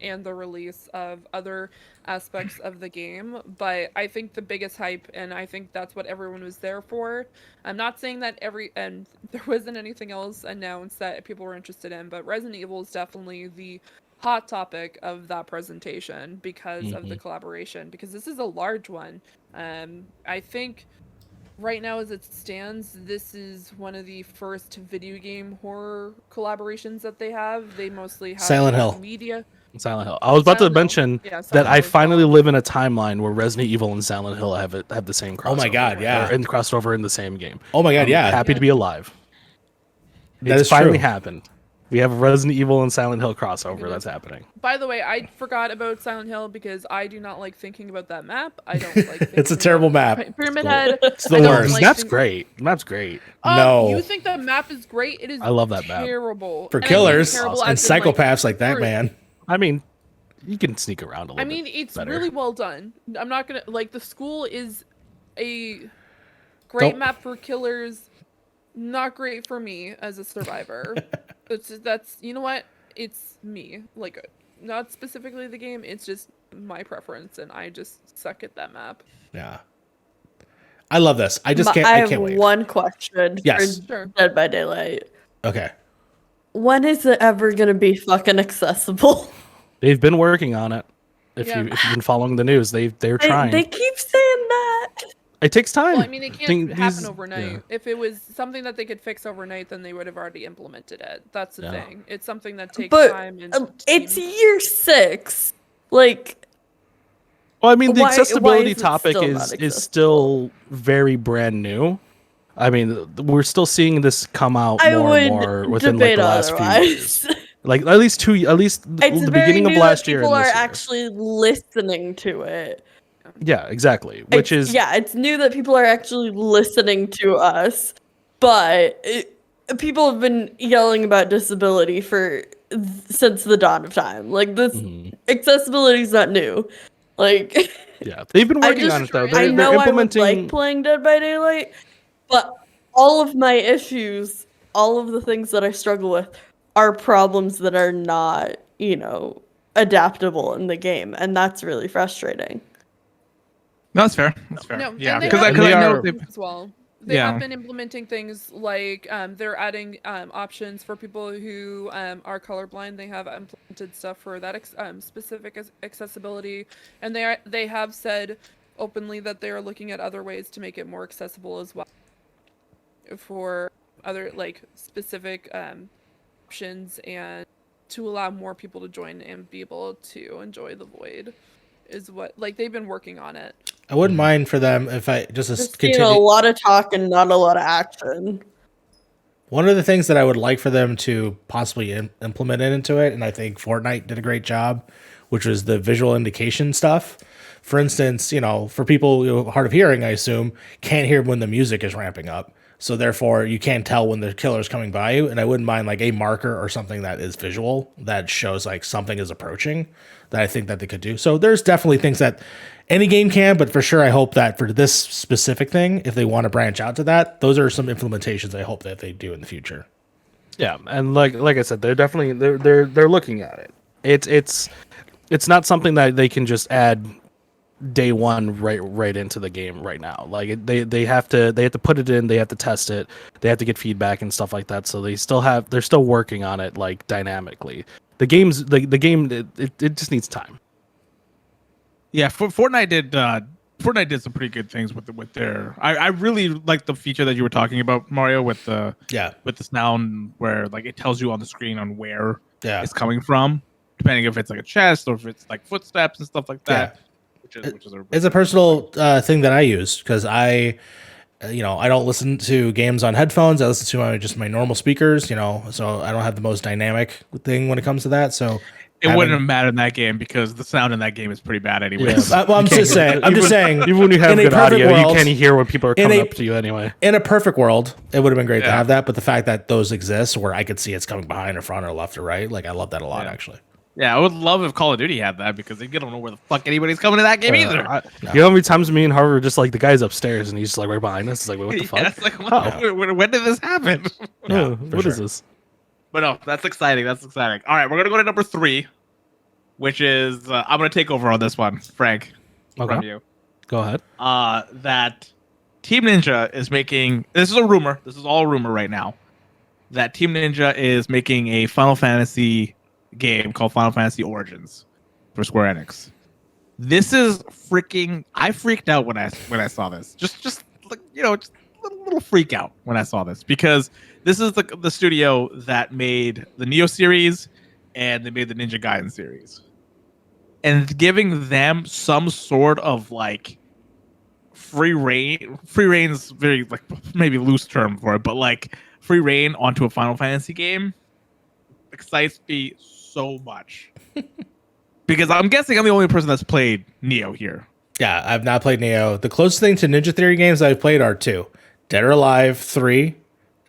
and the release of other aspects of the game. But I think the biggest hype, and I think that's what everyone was there for. I'm not saying that and there wasn't anything else announced that people were interested in, but Resident Evil is definitely the hot topic of that presentation because of the collaboration, because this is a large one. I think right now, as it stands, this is one of the first video game horror collaborations that they have. They mostly have Silent Hill. media. Silent Hill. I was about to Silent Hill. mention Yeah, Silent that I Hill as finally well. live in a timeline where Resident Evil and Silent Hill have the same crossover. Oh my God, yeah. And crossover in the same game. Oh my god, I'm yeah. happy to be alive. That It's is finally true. happened. We have a Resident Evil and Silent Hill crossover that's happening. By the way, I forgot about Silent Hill because I do not like thinking about that map. I don't like thinking It's a terrible about map. Pyramid Head. It's the I don't worst. like Map's think- great. Map's great. No. You think the map is great? It is. I love that map. Terrible For And I mean killers terrible and as in, like, psychopaths like that, for- man. I mean, you can sneak around a little I bit. mean, it's better. really well done. I'm not gonna like the school is a great Don't- map for killers, not great for me as a survivor. That's you know what? It's me. Like, not specifically the game. It's just my preference, and I just suck at that map. Yeah. I love this. I just can't. I I have can't wait. one question Yes. for Sure. Dead by Daylight. Okay. When is it ever gonna be fucking accessible? They've been working on it. If Yeah. you've been following the news, they're trying. They keep saying that. It takes time. Well, I mean, it can't happen These- overnight. yeah. If it was something that they could fix overnight, then they would have already implemented it. That's the Yeah. thing. It's something that takes But time and it's team. year 6. Like, Well, I mean, the Why- why accessibility is it topic still not is accessible? still very brand new. I mean, we're still seeing this come out I more and would more within like debate the last few years. otherwise. Like at least It's the very beginning of new last that year. people and are this year. actually listening to it. Yeah, exactly. Which It's- is yeah, it's new that people are actually listening to us, but people have been yelling about disability since the dawn of time. Like this, accessibility is not new. Like, yeah, they've been I working on just- it though. I They're know I would implementing. like playing Dead by Daylight, but all of my issues, all of the things that I struggle with, are problems that are not, adaptable in the game, and that's really frustrating. No, that's fair. That's fair. No, Yeah, and they because have they I know are- they, as well. They Yeah. have been implementing things like they're adding options for people who are colorblind. They have implemented stuff for that specific accessibility, and they have said openly that they are looking at other ways to make it more accessible as well for other like specific options and to allow more people to join and be able to enjoy the void is what like they've been working on it. I wouldn't mind for them if I just Just continue. a lot of talk and not a lot of action. One of the things that I would like for them to possibly implement it into it, and I think Fortnite did a great job, which was the visual indication stuff. For instance, for people hard of hearing, I assume, can't hear when the music is ramping up. So therefore, you can't tell when the killer is coming by you. And I wouldn't mind like a marker or something that is visual that shows like something is approaching. That I think that they could do. So there's definitely things that any game can, but for sure, I hope that for this specific thing, if they want to branch out to that, those are some implementations I hope that they do in the future. Yeah, and like I said, they're definitely they're looking at it. It's not something that they can just add day one right into the game right now. Like they have to put it in, they have to test it, they have to get feedback and stuff like that. So they're still working on it like dynamically. The game it just needs time. yeah, Fortnite did some pretty good things with their. I really like the feature that you were talking about, Mario, with the sound where like it tells you on the screen on where it's coming from, depending if it's like a chest or if it's like footsteps and stuff like that. Which is It's a personal thing that I use because I don't listen to games on headphones. I listen to just my normal speakers, so I don't have the most dynamic thing when it comes to that. So it wouldn't have mattered in that game because the sound in that game is pretty bad anyway. Yeah. I'm just saying. Even when you have in a good perfect audio, world- you can't hear when people are coming up to you anyway. In a perfect world, it would have been great to Yeah. have that. But the fact that those exist where I could see it's coming behind or front or left or right, like I love that a lot, actually. Yeah, I would love if Call of Duty had that because you don't know where the fuck anybody's coming to that game either. You know how many times me and Harv are just like the guy's upstairs and he's just like right behind us. It's like, wait, what the fuck? Yeah, it's like, Oh. when did this happen? What is this? But no, that's exciting. That's exciting. All right, we're gonna go to number 3, which is I'm gonna take over on this one, Frank. Okay. From you. Go ahead. That Team Ninja is making. This is a rumor. This is all a rumor right now. That Team Ninja is making a Final Fantasy game called Final Fantasy Origins for Square Enix. This is freaking. I freaked out when I saw this. Just like just a little freak out when I saw this because this is the studio that made the Neo series and they made the Ninja Gaiden series, and giving them some sort of like free reign's very like maybe loose term for it, but like free reign onto a Final Fantasy game excites me so much because I'm guessing I'm the only person that's played Neo here. Yeah, I've not played Neo. The closest thing to Ninja Theory games I've played are 2. Dead or Alive 3,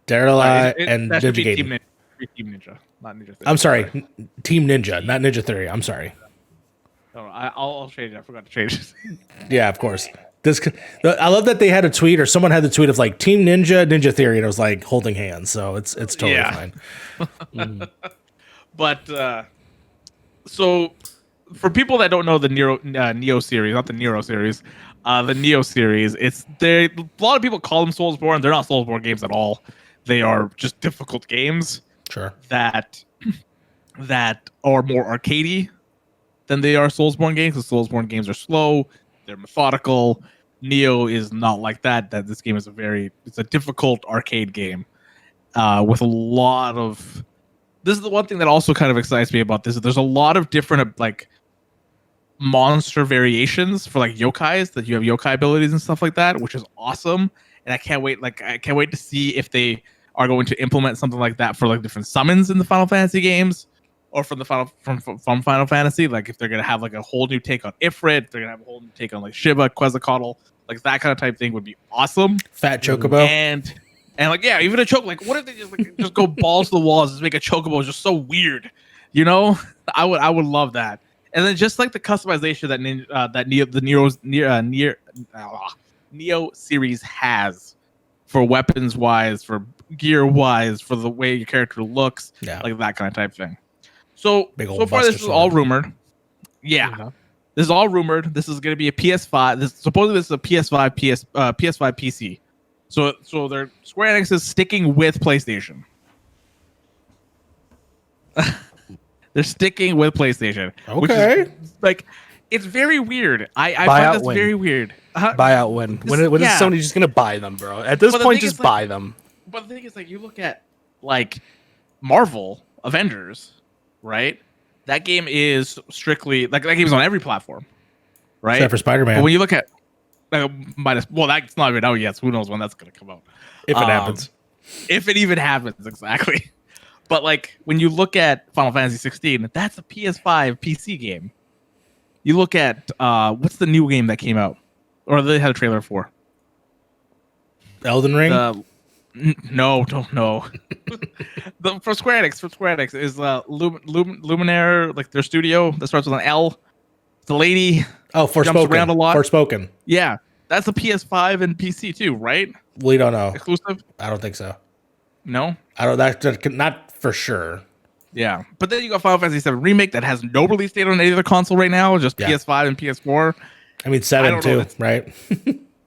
Dead or Alive, and that should Ninja be Gaiden. Team Ninja, not Ninja Theory. I'm sorry, Team Ninja, not Ninja Theory. I'm sorry. No, I'll change it. I forgot to change it. Yeah, of course. I love that they had a tweet, or someone had the tweet of like Team Ninja Theory, and it was like holding hands. So it's totally fine. But so for people that don't know the Neo series, not the Nero series, the Neo series, a lot of people call them Soulsborne. They're not Soulsborne games at all. They are just difficult games. Sure. That are more arcadey than they are Soulsborne games. Because Soulsborne games are slow, they're methodical. Neo is not like that. That this game is it's a difficult arcade game with a lot of. This is the one thing that also kind of excites me about this. There's a lot of different like monster variations for like yokais, that you have yokai abilities and stuff like that, which is awesome. And I can't wait to see if they are going to implement something like that for like different summons in the Final Fantasy games, or from Final Fantasy. Like if they're gonna have like a whole new take on Ifrit, they're gonna have a whole new take on like Shiva, Quetzalcoatl, like that kind of type thing would be awesome. Fat Chocobo. And like, yeah, even a choke. Like, what if they just go balls to the walls, just make a chocobo just so weird, you know? I would love that. And then just like the customization that Neo series has for weapons wise, for gear wise, for the way your character looks, like that kind of type thing. So far this is all rumored. Yeah. This is all rumored. This is going to be a PS5. Supposedly this is a PS5 PC. So they're Square Enix is sticking with PlayStation. They're sticking with PlayStation. Okay. Which is, like, it's very weird. I find this very weird. Buyout when is Sony just gonna buy them, bro? At this point, just buy them. But the thing is, like, you look at like Marvel Avengers, right? That game is strictly like that game's on every platform, right? Except for Spider-Man. But when you look at that's not even out yet. So who knows when that's gonna come out? If it happens. If it even happens, exactly. But like when you look at Final Fantasy 16, that's a PS5 PC game. You look at what's the new game that came out, or they had a trailer for? Elden Ring. No, don't know. For Square Enix is Luminaire, like their studio that starts with an L. The lady. Oh, Forspoken. Jumps around a lot. Forspoken. Yeah, that's a PS5 and PC too, right? We don't know. Exclusive? I don't think so. No, I don't. That's not for sure. Yeah, but then you got Final Fantasy 7 Remake that has no release date on any other console right now, just PS5 and PS4. I mean, 7 too, right?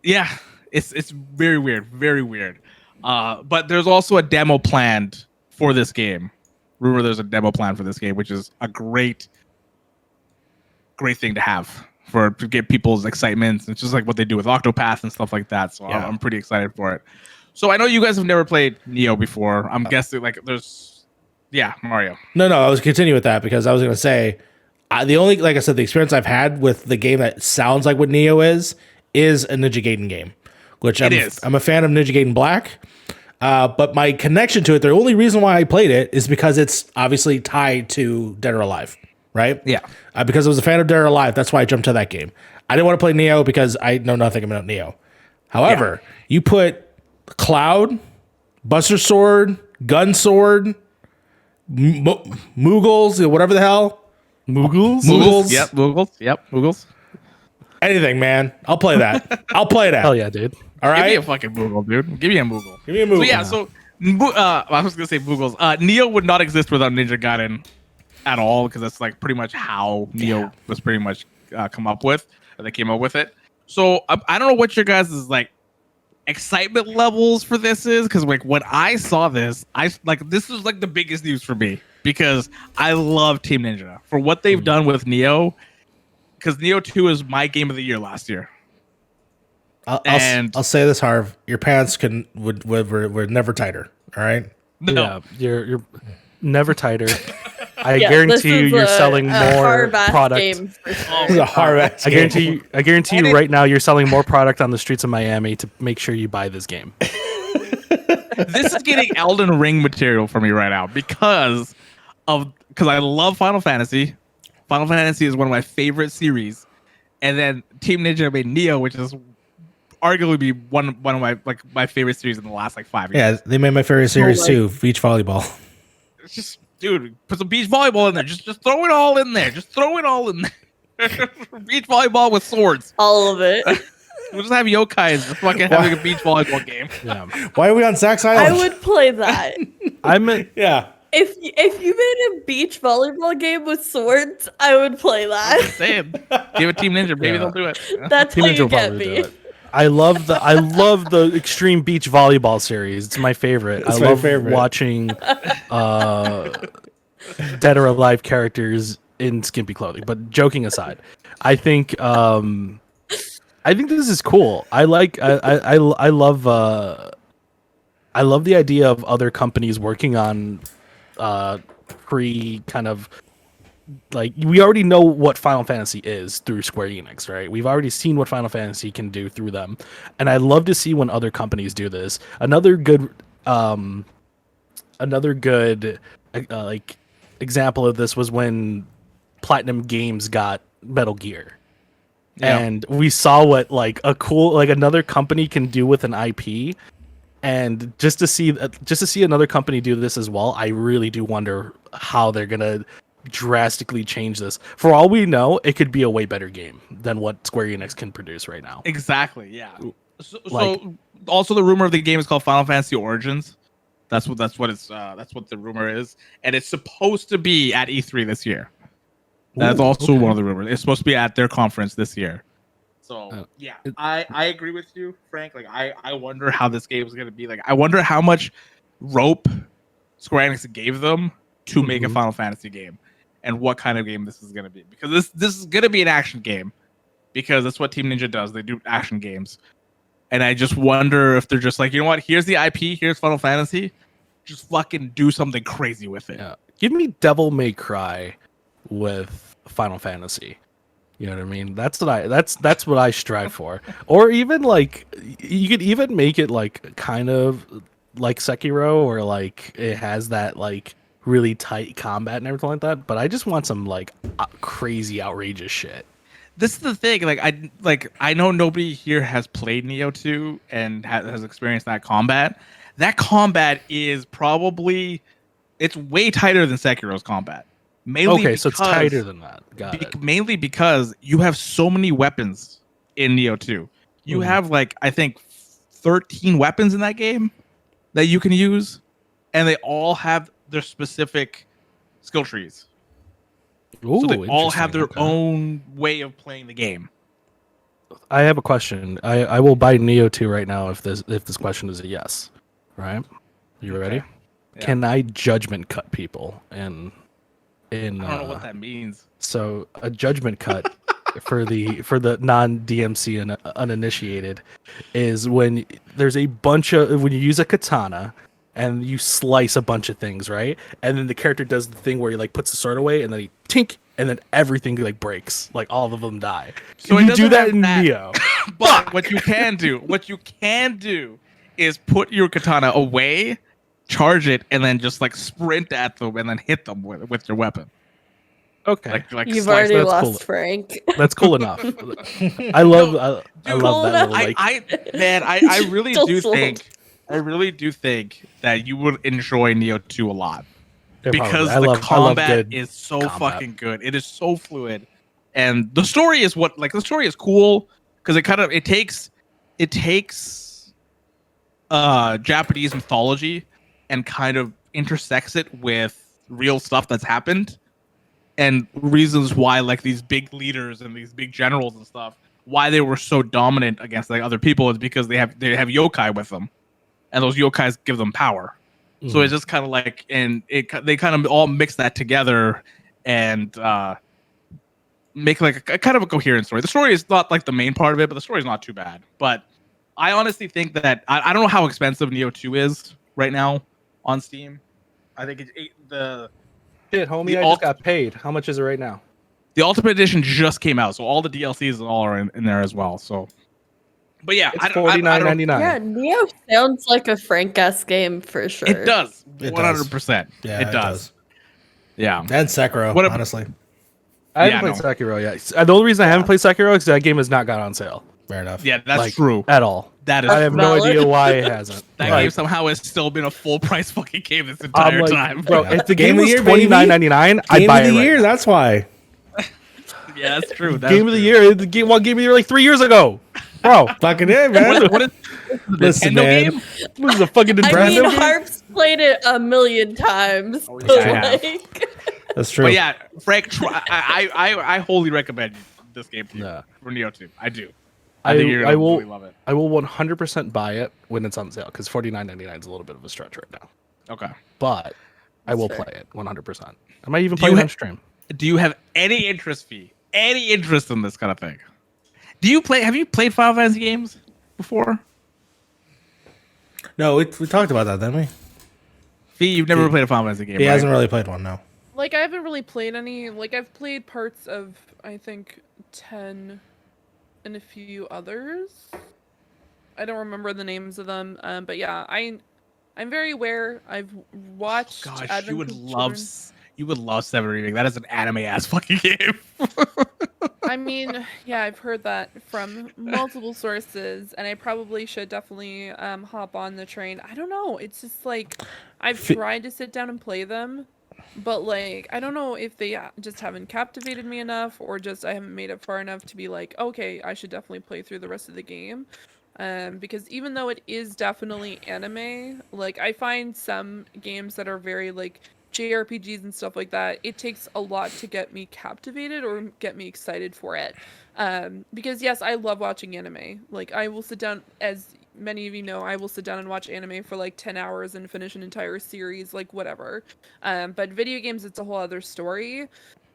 Yeah, it's very weird, very weird. But there's also a demo planned for this game. Rumor there's a demo plan for this game, which is a great thing to have to get people's excitement. It's just like what they do with Octopath and stuff like that. So I'm pretty excited for it. So I know you guys have never played Neo before. I'm guessing like there's, Mario. No, I was continuing with that because I was going to say the only, like I said, the experience I've had with the game that sounds like what Neo is a Ninja Gaiden game, which I'm a fan of Ninja Gaiden Black. But my connection to it, the only reason why I played it is because it's obviously tied to Dead or Alive, right? Yeah. Because I was a fan of Dead or Alive. That's why I jumped to that game. I didn't want to play Neo because I know nothing about Neo. However, you put Cloud, Buster Sword, Gun Sword, Moogles, whatever the hell. Moogles. Yep, Moogles. Anything, man. I'll play that. I'll play that. Hell yeah, dude. All right. Give me a fucking Moogle, dude. Give me a Moogle. Give me a Moogle. So I was gonna say Moogles. Neo would not exist without Ninja Gaiden at all, because that's like pretty much how Neo was pretty much come up with. Or they came up with it. So I don't know what your guys' like excitement levels for this is, because like when I saw this, this was like the biggest news for me, because I love Team Ninja for what they've done with Neo, because Neo 2 is my game of the year last year. I'll say this, Harv, your pants were never tighter. All right. No. Yeah, you're never tighter. I guarantee you're selling more product. I guarantee you right now you're selling more product on the streets of Miami to make sure you buy this game. This is getting Elden Ring material for me right now because I love Final Fantasy. Final Fantasy is one of my favorite series, and then Team Ninja made Neo, which is arguably one of my favorite series in the last 5 years. Yeah, they made my favorite series too, beach volleyball. It's just, dude, put some beach volleyball in there. Just throw it all in there. Just throw it all in there. Beach volleyball with swords. All of it. We'll just have yokais just fucking having a beach volleyball game. Yeah. Why are we on Zach's I Island? would play that. Yeah. If you made a beach volleyball game with swords, I would play that. Same. Give it Team Ninja. Maybe they'll do it. That's Team how Ninja you will get probably do me. it. I love the Extreme Beach Volleyball series. It's my favorite. It's I my love favorite. watching dead or alive characters in skimpy clothing. But joking aside, I think this is cool. I love the idea of other companies working on pre kind of like we already know what Final Fantasy is through Square Enix, right? We've already seen what Final Fantasy can do through them, and I love to see when other companies do this. Another good like example of this was when Platinum Games got Metal Gear. Yeah. And we saw what like a cool like another company can do with an IP, and just to see another company do this as well, I really do wonder how they're gonna drastically change this. For all we know, it could be a way better game than what Square Enix can produce right now. Exactly. Yeah. So Like- also the rumor of the game is called Final Fantasy Origins. That's what the rumor is, and it's supposed to be at E3 this year. That's Ooh, also okay. one of the rumors. It's supposed to be at their conference this year. So yeah, it- I agree with you, Frank. Like I wonder how this game is gonna be. Like I wonder how much rope Square Enix gave them to make a Mhm. Final Fantasy game, and what kind of game this is gonna be. Because this is gonna be an action game, because that's what Team Ninja does. They do action games, and I just wonder if they're just like, you know what? Here's the IP. Here's Final Fantasy. Just fucking do something crazy with it. Yeah. Give me Devil May Cry with Final Fantasy. You know what I mean? That's what I strive for. Or even like you could even make it like kind of like Sekiro, or like it has that like really tight combat and everything like that. But I just want some like crazy outrageous shit. This is the thing. I know nobody here has played Neo 2 and has experienced that combat. That combat is probably it's way tighter than Sekiro's combat. Mainly Okay, so it's tighter than that. Got it. Mainly because you have so many weapons in Neo 2. You have like I think 13 weapons in that game that you can use, and they all have their specific skill trees. Ooh, So they all have interesting. their own way of playing the game. I have a question. I will buy Neo 2 right now if this question is a yes. Right? You ready? Yeah. Can I judgment cut people in I don't know what that means. So a judgment cut for the non DMC and uninitiated is when there's a bunch of when you use a katana and you slice a bunch of things, right? And then the character does the thing where he like puts the sword away and then he tink and then everything like breaks, like all of them die. So Can it you do doesn't that have in that. Neo? But what you can do is put your katana away, charge it, and then just like sprint at them and then hit them with your weapon. Okay, Like You've slice already them. that's lost cool. Frank. that's cool enough. I love I Dude, love that little like I really Still do sold. think that you would enjoy Neo 2 a lot. Yeah, Because probably. the combat good is so combat. fucking good. It is so fluid, and the story is the story is cool because it takes Japanese mythology and kind of intersects it with real stuff that's happened and reasons why like these big leaders and these big generals and stuff, why they were so dominant against like other people is because they have yokai with them, and those yokais give them power. So it's just kind of like, and they kind of all mix that together and make like a kind of a coherent story. The story is not like the main part of it, but the story is not too bad. But I honestly think that I don't know how expensive Neo 2 is right now on Steam. I think the shit, homie. the I ult- just got paid. How much is it right now? Ultimate Edition just came out, so all the DLCs and all are in there as well. So, but yeah, It's $49.99. Yeah, Neo sounds like a Frank-esque game for sure. It does, It 100%. Yeah, it does. Yeah. And Sekiro, What a- honestly. I haven't played Sekiro yet. The only reason I haven't played Sekiro is that game has not gone on sale Fair enough. Yeah, that's like, true. at all. That is I have no Valid. idea why it hasn't. That Like, game somehow has still been a full price fucking game this I'm entire like, time. bro, Yeah. if the Game game of was the year, baby. $29.99, I'd Game buy of the it right year, now. that's why. Yeah, that's true. Game of the year. The game of the year like 3 years ago. bro. Fucking yeah, man. What is Listen, Nintendo man. game? This is a fucking I Nintendo mean, game. Harp's played it a million times. Oh, but, yeah, I have. like, That's true. But yeah, Frank, I wholly recommend this game to you Yeah. for Neo 2. I do. I think you're I gonna will really love it. I will 100% buy it when it's on sale because $49.99 is a little bit of a stretch right now. Okay. But I will fair. play it 100%. I might even Do play you it ha- on stream. Do you have any interest, Fee? Any interest in this kind of thing? Do you play? Have you played Final Fantasy games before? No, we talked about that, didn't we? Fee, you've never played a Final Fantasy game. He right? hasn't really played one, no. Like, I haven't really played any. Like, I've played parts of, I think, 10 and a few others. I don't remember the names of them. But yeah, I'm very aware. I've watched. Gosh, Advent you would Children. love. You would love Seven Remake. That is an anime ass fucking game. I mean, yeah, I've heard that from multiple sources, and I probably should definitely hop on the train. I don't know. It's just like I've tried to sit down and play them, but like I don't know if they just haven't captivated me enough, or just I haven't made it far enough to be like, okay, I should definitely play through the rest of the game. Because even though it is definitely anime, like I find some games that are very like JRPGs and stuff like that, it takes a lot to get me captivated or get me excited for it. Because yes, I love watching anime. Like I will sit down, as many of you know, I will sit down and watch anime for like 10 hours and finish an entire series, like whatever. But video games, it's a whole other story.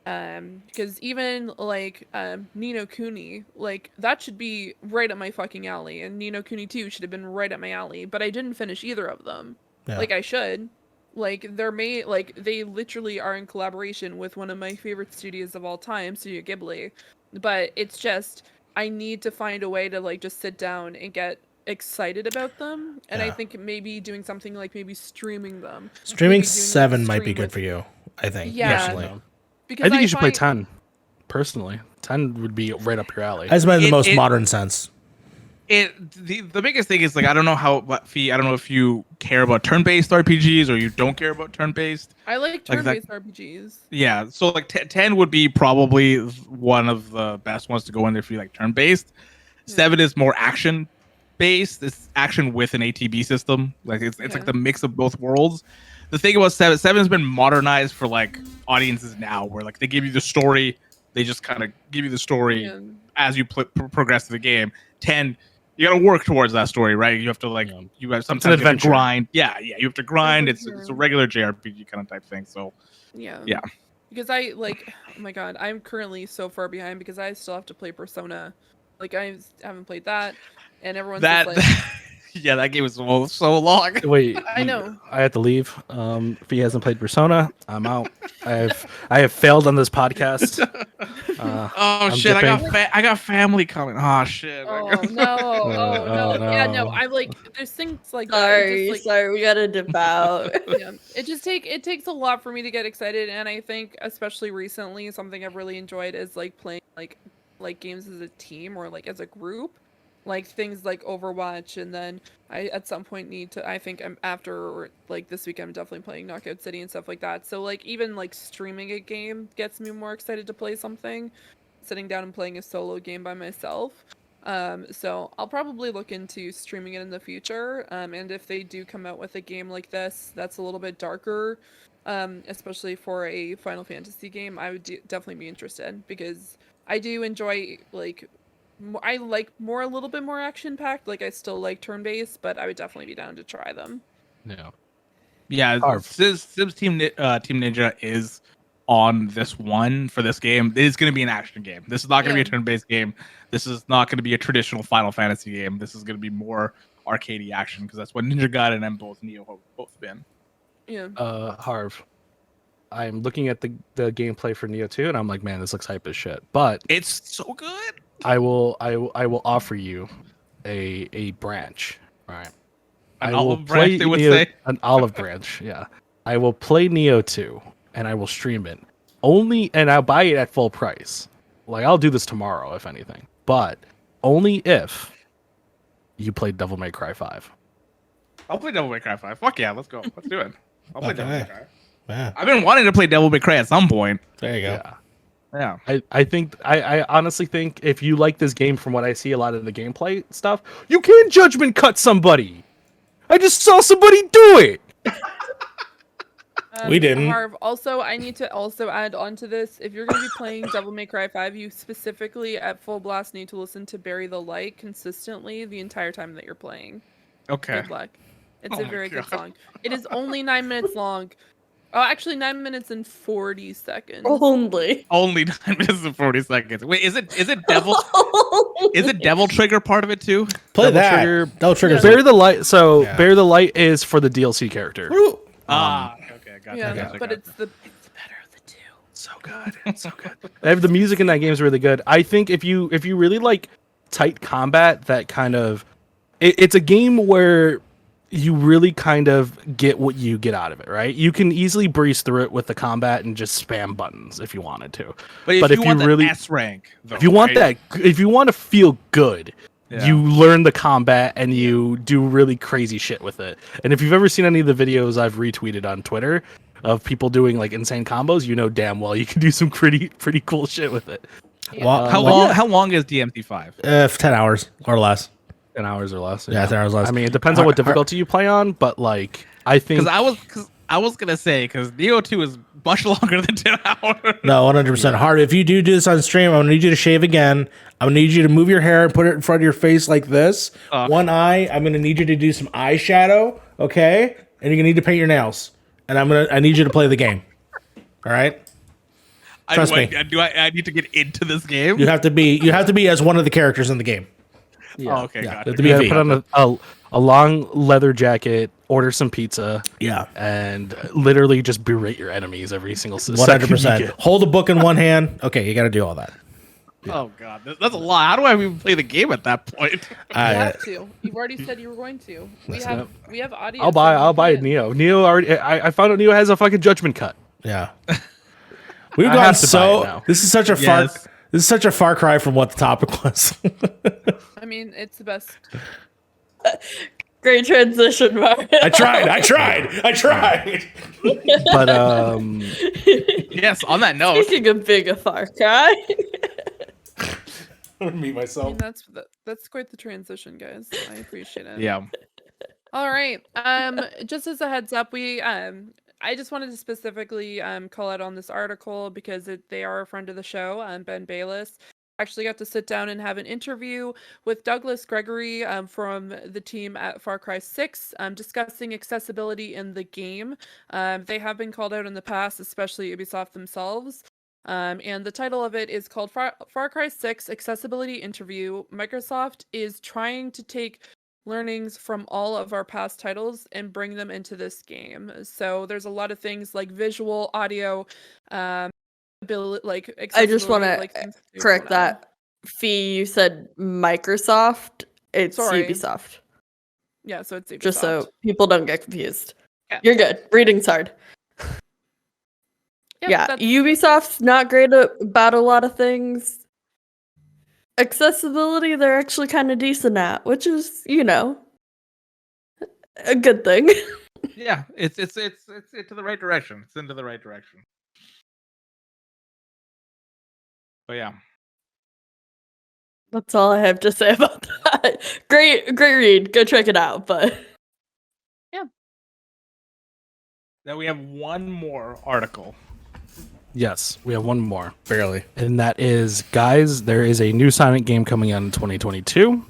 Because even like Ni no Kuni, like that should be right up my fucking alley, and Ni no Kuni 2 should have been right up my alley, but I didn't finish either of them. Yeah. Like I should. Like they literally are in collaboration with one of my favorite studios of all time, Studio Ghibli. But it's just I need to find a way to like just sit down and get excited about them, and I Yeah. think maybe doing something like maybe streaming them. Streaming Maybe doing a 7 might be stream good with- for you, I think. Yeah. Personally. Because I think you should play find- 10. Personally, 10 would be right up your alley. I just meant in the most It- modern sense. The biggest thing is like I don't know Fee. I don't know if you care about turn-based RPGs or you don't care about turn-based. I like Like that- turn-based RPGs. Yeah, so like 10 would be probably one of the best ones to go in there if you like turn-based. 7 is more action-based. It's action with an ATB system. Like it's like the mix of both worlds. The thing about 7 has been modernized for like audiences now, where like they give you the story, they just kind of give you the story Yeah. as you progress through the game. 10, you got to work towards that story, right? You have to like you have sometimes you have to adventure. grind. Yeah, you have to grind. It's a Adventure. regular JRPG kind of type thing. So Yeah. Yeah. Because I like, oh my god, I'm currently so far behind because I still have to play Persona. Like I haven't played that, and everyone's that just like, yeah, that game is so long. Wait, I know. I have to leave. If he hasn't played Persona, I'm out. I have failed on this podcast. Oh I'm shit! dipping. I got family coming. Oh shit! oh no, oh no, yeah, no. no. I'm like, there's things like that. it just, like, sorry, we gotta dip out. yeah, it takes a lot for me to get excited, and I think especially recently, something I've really enjoyed is like playing like games as a team or like as a group. Like things like Overwatch, and then I at some point need to. I think I'm after or like this week I'm definitely playing Knockout City and stuff like that. So like even like streaming a game gets me more excited to play something. Sitting down and playing a solo game by myself. So I'll probably look into streaming it in the future. And if they do come out with a game like this that's a little bit darker, especially for a Final Fantasy game, I would definitely be interested because I do enjoy like. I like a little bit more action packed. Like I still like turn based, but I would definitely be down to try them. Yeah. Yeah, Harv. Sims Team Ninja is on this one for this game. It is going to be an action game. This is not going to be a turn-based game. This is not going to be a traditional Final Fantasy game. This is going to be more arcadey action because that's what Ninja Gaiden and both Neo have both been. Yeah. Harv, I'm looking at the gameplay for Neo 2, and I'm like, man, this looks hype as shit. But It's so good. I will offer you a branch. All right. An I will olive branch, they would say? an olive branch. Yeah. I will play Neo 2 and I will stream it only, and I'll buy it at full price. Like I'll do this tomorrow if anything, but only if you play Devil May Cry 5. I'll play Devil May Cry 5. Fuck yeah, let's go. Let's do it. I'll play Okay. Devil May Cry. Yeah, I've been wanting to play Devil May Cry at some point. there you go. Yeah. Yeah. I honestly think if you like this game from what I see a lot of the gameplay stuff, you can judgment cut somebody. I just saw somebody do it. We didn't. Harv, also, I need to also add on to this. If you're going to be playing Devil May Cry 5, you specifically at full blast need to listen to Bury the Light consistently the entire time that you're playing. Okay. Good luck. It's Oh a my very good God. song. It is only 9 minutes long. Oh, actually 9 minutes and 40 seconds. Only. Only 9 minutes and 40 seconds. Wait, is it Devil Trigger part of it too? Play Devil that. Trigger. Devil Trigger's Bear the Light. So Yeah. Bear the Light is for the DLC character. Woo. Okay, gotcha. Yeah, gotcha, but gotcha. it's the better of the two. So good. It's so good. They have the music in that game is really good. I think if you really like tight combat, that kind of it's a game where you really kind of get what you get out of it, right? You can easily breeze through it with the combat and just spam buttons if you wanted to. But if you want really the S rank, though, if you want right? that, if you want to feel good, Yeah. you learn the combat and you do really crazy shit with it. And if you've ever seen any of the videos I've retweeted on Twitter of people doing like insane combos, you know damn well you can do some pretty cool shit with it. Well, How long is DMC5? 10 hours or less. 10 hours or less. Yeah, 10 hours or less. I mean, it depends on what difficulty you play on, but like I think Because I was gonna say because Neo 2 is much longer than 10 hours. No, 100% hard. If you do this on stream, I'm gonna need you to shave again. I'm gonna need you to move your hair and put it in front of your face like this. One eye. I'm gonna need you to do some eyeshadow. Okay, and you're gonna need to paint your nails. And I need you to play the game. All right. Trust me. I need to get into this game? You have to be as one of the characters in the game. Oh, okay, Yeah. gotcha. To be you V. gotta put on a long leather jacket, order some pizza, Yeah. and literally just berate your enemies every single second you 100%. get. Hold a book in one hand. Okay, you got to do all that. Oh god, that's a lot. How do I even play the game at that point? You have to. You've already said you were going to. We have audio. I'll buy Neo. Neo already. I found out Neo has a fucking judgment cut. Yeah. We've I gone have to buy it so. now. This is such a Yes. This is such a far cry from what the topic was. I mean, it's the best. Great transition, Mario. I tried. But Yes. On that note, Speaking of being a Far Cry. I'm gonna meet I myself. mean, that's quite the transition, guys. I appreciate it. yeah. All right. Just as a heads up, I just wanted to specifically call out on this article because they are a friend of the show, Ben Bayless. Actually got to sit down and have an interview with Douglas Gregory from the team at Far Cry 6, discussing accessibility in the game. They have been called out in the past, especially Ubisoft themselves. And the title of it is called Far Cry 6 Accessibility Interview. Microsoft is trying to take learnings from all of our past titles and bring them into this game. So there's a lot of things like visual, audio, ability, like I just want accessibility, to things you correct wanna- that. Fee, you said Microsoft. It's Sorry. Ubisoft. Yeah, so it's Ubisoft. Just so people don't get confused. Yeah. You're good. Reading's hard. Yep, Yeah, that's- Ubisoft's not great about a lot of things. Accessibility, they're actually kind of decent at, which is, a good thing. Yeah. It's into the right direction. It's into the right direction. But yeah. That's all I have to say about that. Great read. Go check it out. But Then we have one more article. yes, we have one more. Barely. And that is, guys, there is a new Sonic game coming out in 2022.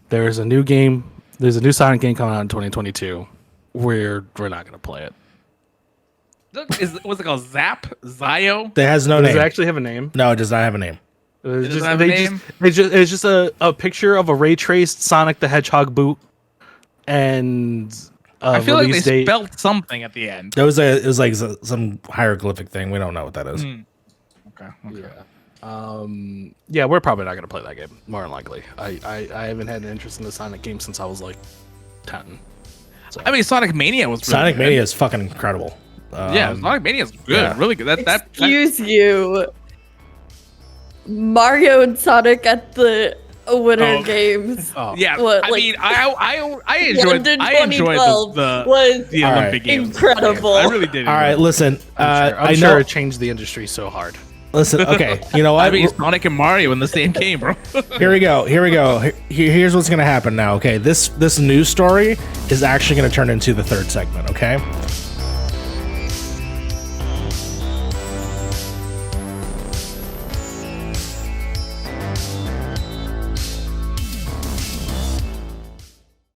There's a new Sonic game coming out in 2022. We're not going to play it. What's it called? Zio? It has no Does name. it actually have a name? No, it does not have a name. It doesn't have a name? It's just a picture of a ray traced Sonic the Hedgehog boot and I feel like release they date. spelled something at the end. It was like some hieroglyphic thing. We don't know what that is. Okay. Yeah, we're probably not gonna play that game. More than likely, I haven't had an interest in the Sonic game since I was like 10. So. I mean, Sonic Mania was really Sonic good. Mania is fucking incredible. Yeah, Sonic Mania is good. yeah. Really good. excuse you, Mario and Sonic at the Winter Oh. Games. Oh. Yeah, What, I like, mean, I enjoyed London I enjoyed 2012 the was the All Olympic right. Games. incredible. I really did. All right, listen. I'm I sure know. it changed the industry so hard. Listen, okay, you know what? I mean, Sonic and Mario in the same game, bro. Here we go. Here's what's gonna happen now. Okay, this news story is actually gonna turn into the third segment. Okay,